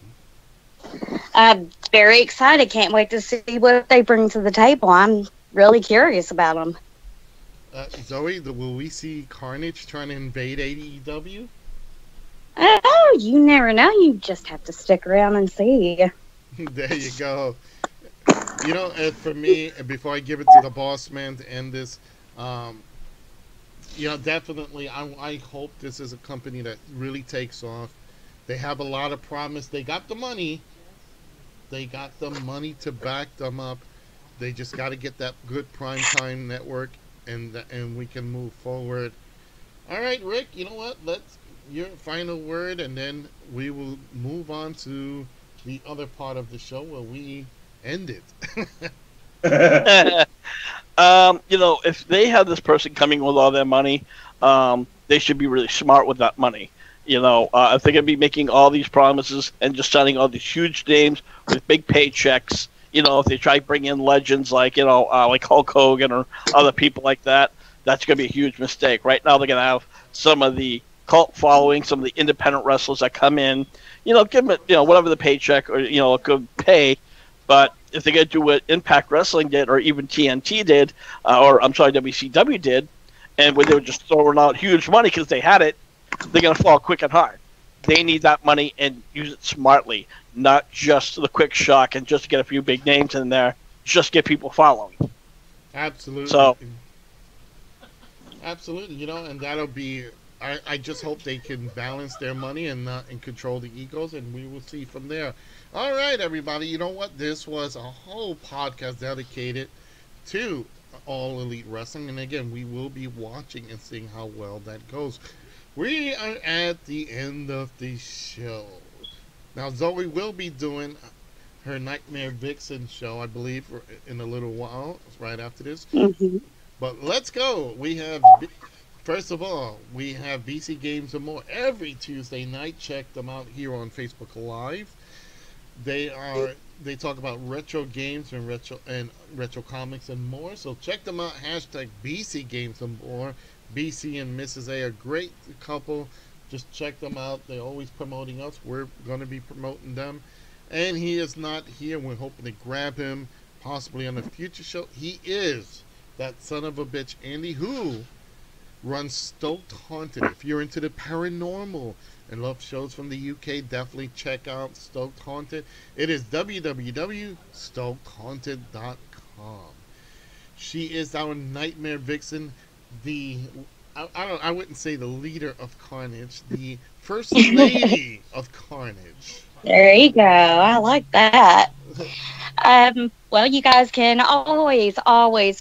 I'm very excited. Can't wait to see what they bring to the table. I'm really curious about them. Zoe, will we see Carnage trying to invade AEW? Oh, you never know. You just have to stick around and see. There you go. You know, for me, before I give it to the boss man to end this, you know, definitely, I hope this is a company that really takes off. They have a lot of promise. They got the money. They got the money to back them up. They just got to get that good primetime network, and we can move forward. All right, Rick. You know what? Let's your final word, and then we will move on to the other part of the show where we end it. You know, if they have this person coming with all their money, they should be really smart with that money. You know, if they're going to be making all these promises and just signing all these huge names with big paychecks, you know, if they try to bring in legends like, you know, like Hulk Hogan or other people like that, that's going to be a huge mistake. Right now, they're going to have some of the cult following, some of the independent wrestlers that come in, you know, give them, you know, whatever the paycheck or, you know, a good pay. But if they're going to do what Impact Wrestling did or even TNT did, or I'm sorry, WCW did, and when they were just throwing out huge money because they had it, they're going to fall quick and hard. They need that money and use it smartly, not just the quick shock and just get a few big names in there, just get people following. Absolutely. So, absolutely, you know, and that'll be. I just hope they can balance their money and control the egos, and we will see from there. All right, everybody. You know what? This was a whole podcast dedicated to All Elite Wrestling, and again, we will be watching and seeing how well that goes. We are at the end of the show. Now, Zoe will be doing her Nightmare Vixen show, I believe, in a little while, right after this. Mm-hmm. But let's go. We have, first of all, we have BC Games and More every Tuesday night. Check them out here on Facebook Live. They talk about retro games and retro comics and more. So check them out. Hashtag BC Games and More. BC and Mrs. A are a great couple. Just check them out. They're always promoting us. We're going to be promoting them. And he is not here. We're hoping to grab him possibly on a future show. He is that son of a bitch, Andy, who runs Stoked Haunted. If you're into the paranormal and love shows from the UK, definitely check out Stoked Haunted. It is www.stokedhaunted.com. She is our Nightmare Vixen, I wouldn't say the leader of Carnage, the first lady of Carnage. There you go. I like that. Well, you guys can always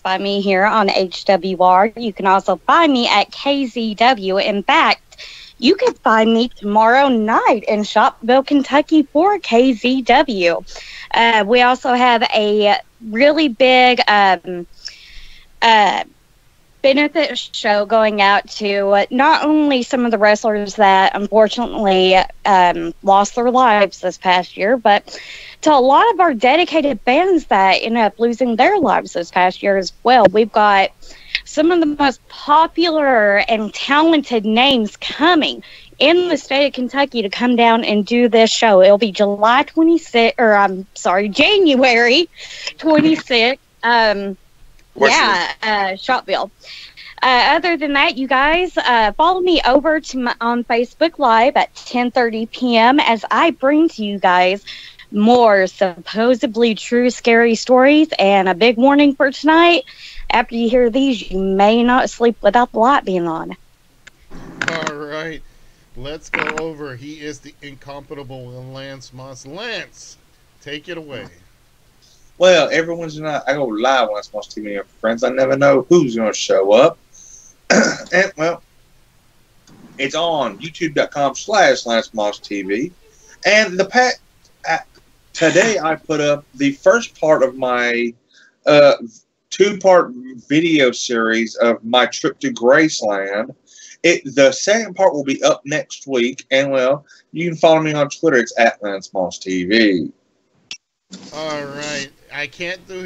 find me here on HWR. You can also find me at KZW. In fact, you can find me tomorrow night in Shopville, Kentucky for KZW. We also have a really big benefit show going out to not only some of the wrestlers that unfortunately lost their lives this past year, but to a lot of our dedicated fans that ended up losing their lives this past year as well. We've got some of the most popular and talented names coming in the state of Kentucky to come down and do this show. It'll be January 26th. Shopville. Other than that, you guys follow me over to on Facebook Live at 10:30 p.m. as I bring to you guys more supposedly true scary stories. And a big warning for tonight: after you hear these, you may not sleep without the light being on. All right, let's go over. He is the incomparable Lance Moss. Lance, take it away. Well, every Wednesday night I go live on Lance Moss TV and friends. I never know who's going to show up. And, well, it's on youtube.com/Lance Moss TV. And today I put up the first part of my two-part video series of my trip to Graceland. The second part will be up next week. And, well, you can follow me on Twitter. It's @Lance Moss TV. All right. I can't do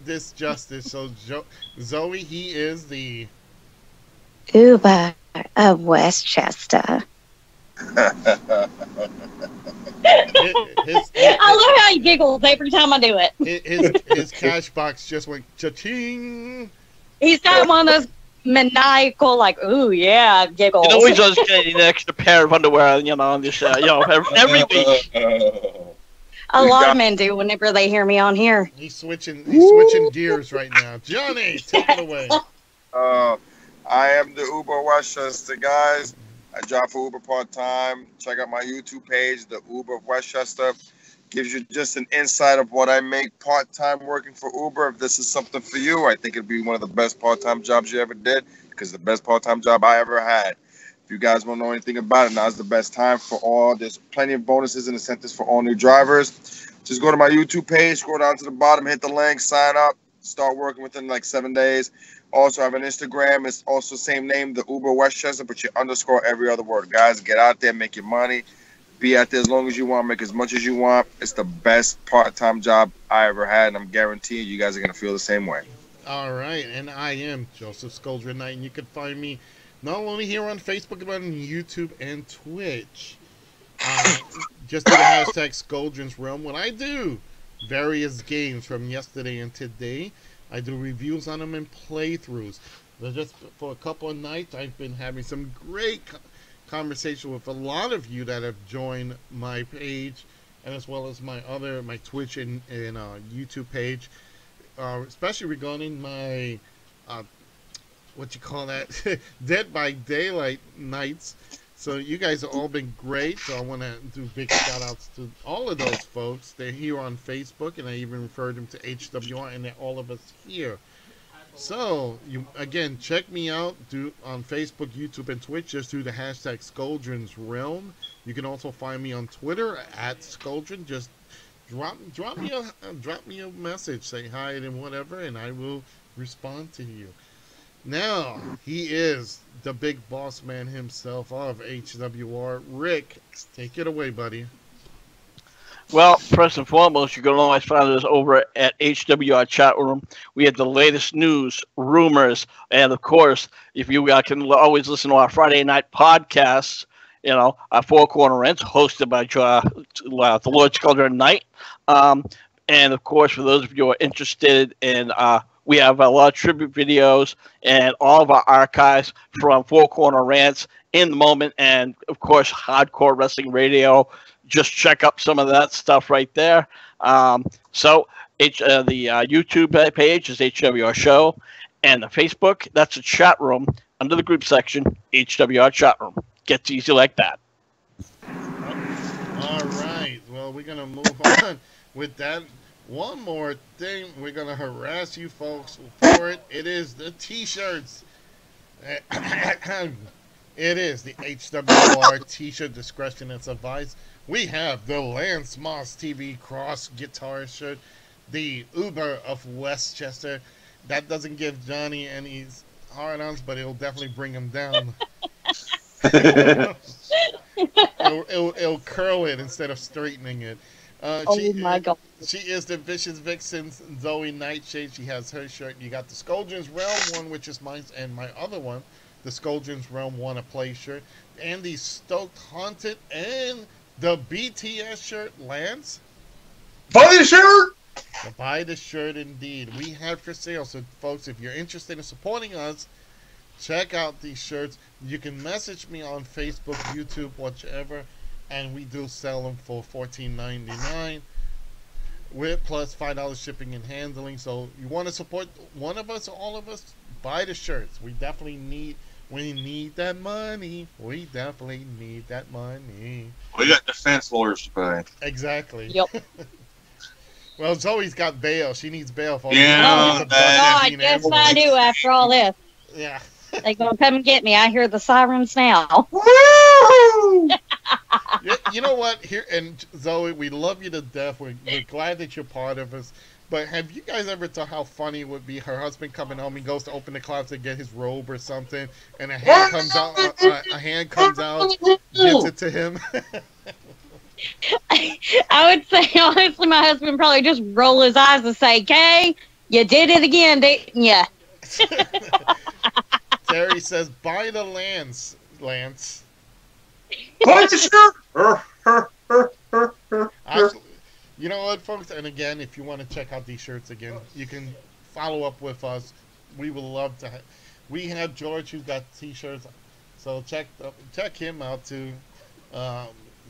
this justice. So Zoe, he is the Uber of Westchester. I love how he giggles every time I do it. His cash box just went cha-ching. He's got one of those maniacal, like, ooh, yeah, giggles. You know, he's always getting an extra pair of underwear, on this, every week. A lot of men do whenever they hear me on here. He's switching gears right now. Johnny, take it away. I am the Uber Westchester, guys. I drive for Uber part-time. Check out my YouTube page, the Uber of Westchester. Gives you just an insight of what I make part-time working for Uber. If this is something for you, I think it'd be one of the best part-time jobs you ever did, because the best part-time job I ever had. If you guys want to know anything about it, now's the best time for all. There's plenty of bonuses and incentives for all new drivers. Just go to my YouTube page, scroll down to the bottom, hit the link, sign up, start working within like 7 days. Also, I have an Instagram. It's also same name, the Uber Westchester, but you underscore every other word. Guys, get out there, make your money. Be out there as long as you want, make as much as you want. It's the best part-time job I ever had, and I'm guaranteeing you guys are going to feel the same way. All right, and I am Joseph Scoldren Knight, and you can find me not only here on Facebook, but on YouTube and Twitch. Just do the hashtag Scoldren's Realm. When I do various games from yesterday and today, I do reviews on them and playthroughs. But just for a couple of nights, I've been having some great conversation with a lot of you that have joined my page, and as well as my Twitch and YouTube page, especially regarding my what you call that Dead by Daylight nights. So you guys have all been great. So I want to do big shout outs to all of those folks. They're here on Facebook, and I even referred them to HWR, and they're all of us here. So you again check me out on Facebook, YouTube, and Twitch. Just do the hashtag Scoldren's Realm. You can also find me on Twitter at Scoldren. Just drop me a message, say hi and whatever, and I will respond to you. Now, he is the big boss man himself of HWR. Rick, take it away, buddy. Well, first and foremost, you can always find us over at HWR chat room. We have the latest news, rumors, and of course, if you can always listen to our Friday night podcasts, our Four Corner Rants, hosted by the Lord Scoldren Knight. And of course, for those of you who are interested in we have a lot of tribute videos and all of our archives from Four Corner Rants, In the Moment, and, of course, Hardcore Wrestling Radio. Just check up some of that stuff right there. So the YouTube page is HWR Show, and the Facebook, that's a chat room under the group section, HWR Chat Room. Gets easy like that. All right. Well, we're going to move on with that. One more thing, we're going to harass you folks for it. It is the T-shirts. It is the HWR T-shirt. Discretion is advised. We have the Lance Moss TV Cross Guitar shirt. The Uber of Westchester. That doesn't give Johnny any hard-ons, but it'll definitely bring him down. it'll curl it instead of straightening it. My God. She is the Vicious Vixen, Zoe Nightshade. She has her shirt. You got the Scoldren's Realm one, which is mine, and my other one, the Scoldren's Realm Wanna Play shirt, and the Stoked Haunted, and the BTS shirt. Lance? Buy the shirt! Buy the shirt, indeed. We have for sale. So, folks, if you're interested in supporting us, check out these shirts. You can message me on Facebook, YouTube, whichever, and we do sell them for $14.99 with plus $5 shipping and handling. So you want to support one of us or all of us, buy the shirts. We definitely need that money. We definitely need that money. We got defense lawyers to pay. Exactly. Yep. Well, Zoe's got bail. She needs bail for I guess I do after all this. Yeah. They're going to come and get me. I hear the sirens now. Woo! You know what? Here and Zoe, we love you to death. We're glad that you're part of us. But have you guys ever thought how funny it would be? Her husband coming home, he goes to open the closet to get his robe or something, and a hand comes out, gives it to him. I would say, honestly, my husband would probably just roll his eyes and say, Kay, you did it again, didn't you? Terry says, buy the Lance. Buy the shirt. Actually, you know what, folks? And again, if you want to check out these shirts again, you can follow up with us. We would love to. We have George who's got T-shirts, so check him out too.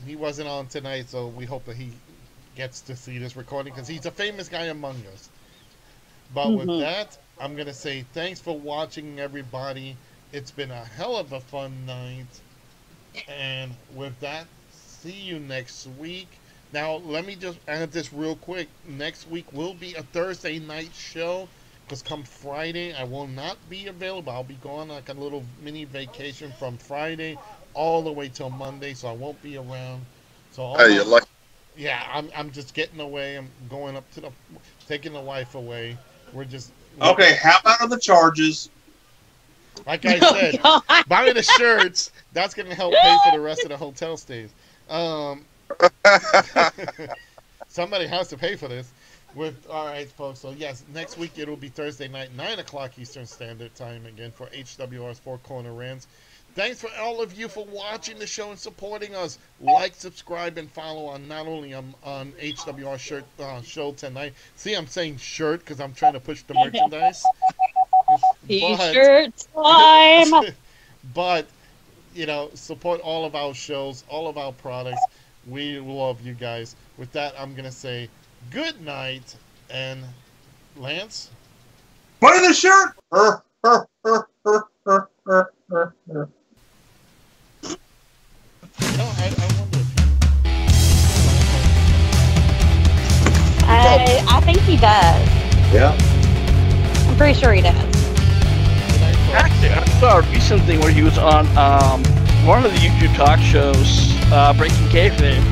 He wasn't on tonight, so we hope that he gets to see this recording because he's a famous guy among us. But with that, I'm gonna say thanks for watching, everybody. It's been a hell of a fun night, and with that, see you next week. Now, let me just add this real quick. Next week will be a Thursday night show, because come Friday, I will not be available. I'll be going like a little mini vacation from Friday all the way till Monday, so I won't be around. So Hey, you're lucky. yeah, I'm just getting away. I'm going up to taking the wife away. We're Okay, how about the charges? like I said, buy the shirts. That's going to help pay for the rest of the hotel stays. Somebody has to pay for this. All right, folks. So yes, next week it'll be Thursday night, 9 o'clock Eastern Standard Time again for HWR's Four Corner Rants. Thanks for all of you for watching the show and supporting us. Like, subscribe, and follow on not only on HWR shirt show tonight. See, I'm saying shirt because I'm trying to push the merchandise. T-shirt time. But support all of our shows, all of our products. We love you guys. With that, I'm gonna say good night, and Lance. Buy the shirt. I wonder if I think he does. Yeah. I'm pretty sure he does. Actually, I saw a recent thing where he was on one of the YouTube talk shows, Breaking Kayfabe,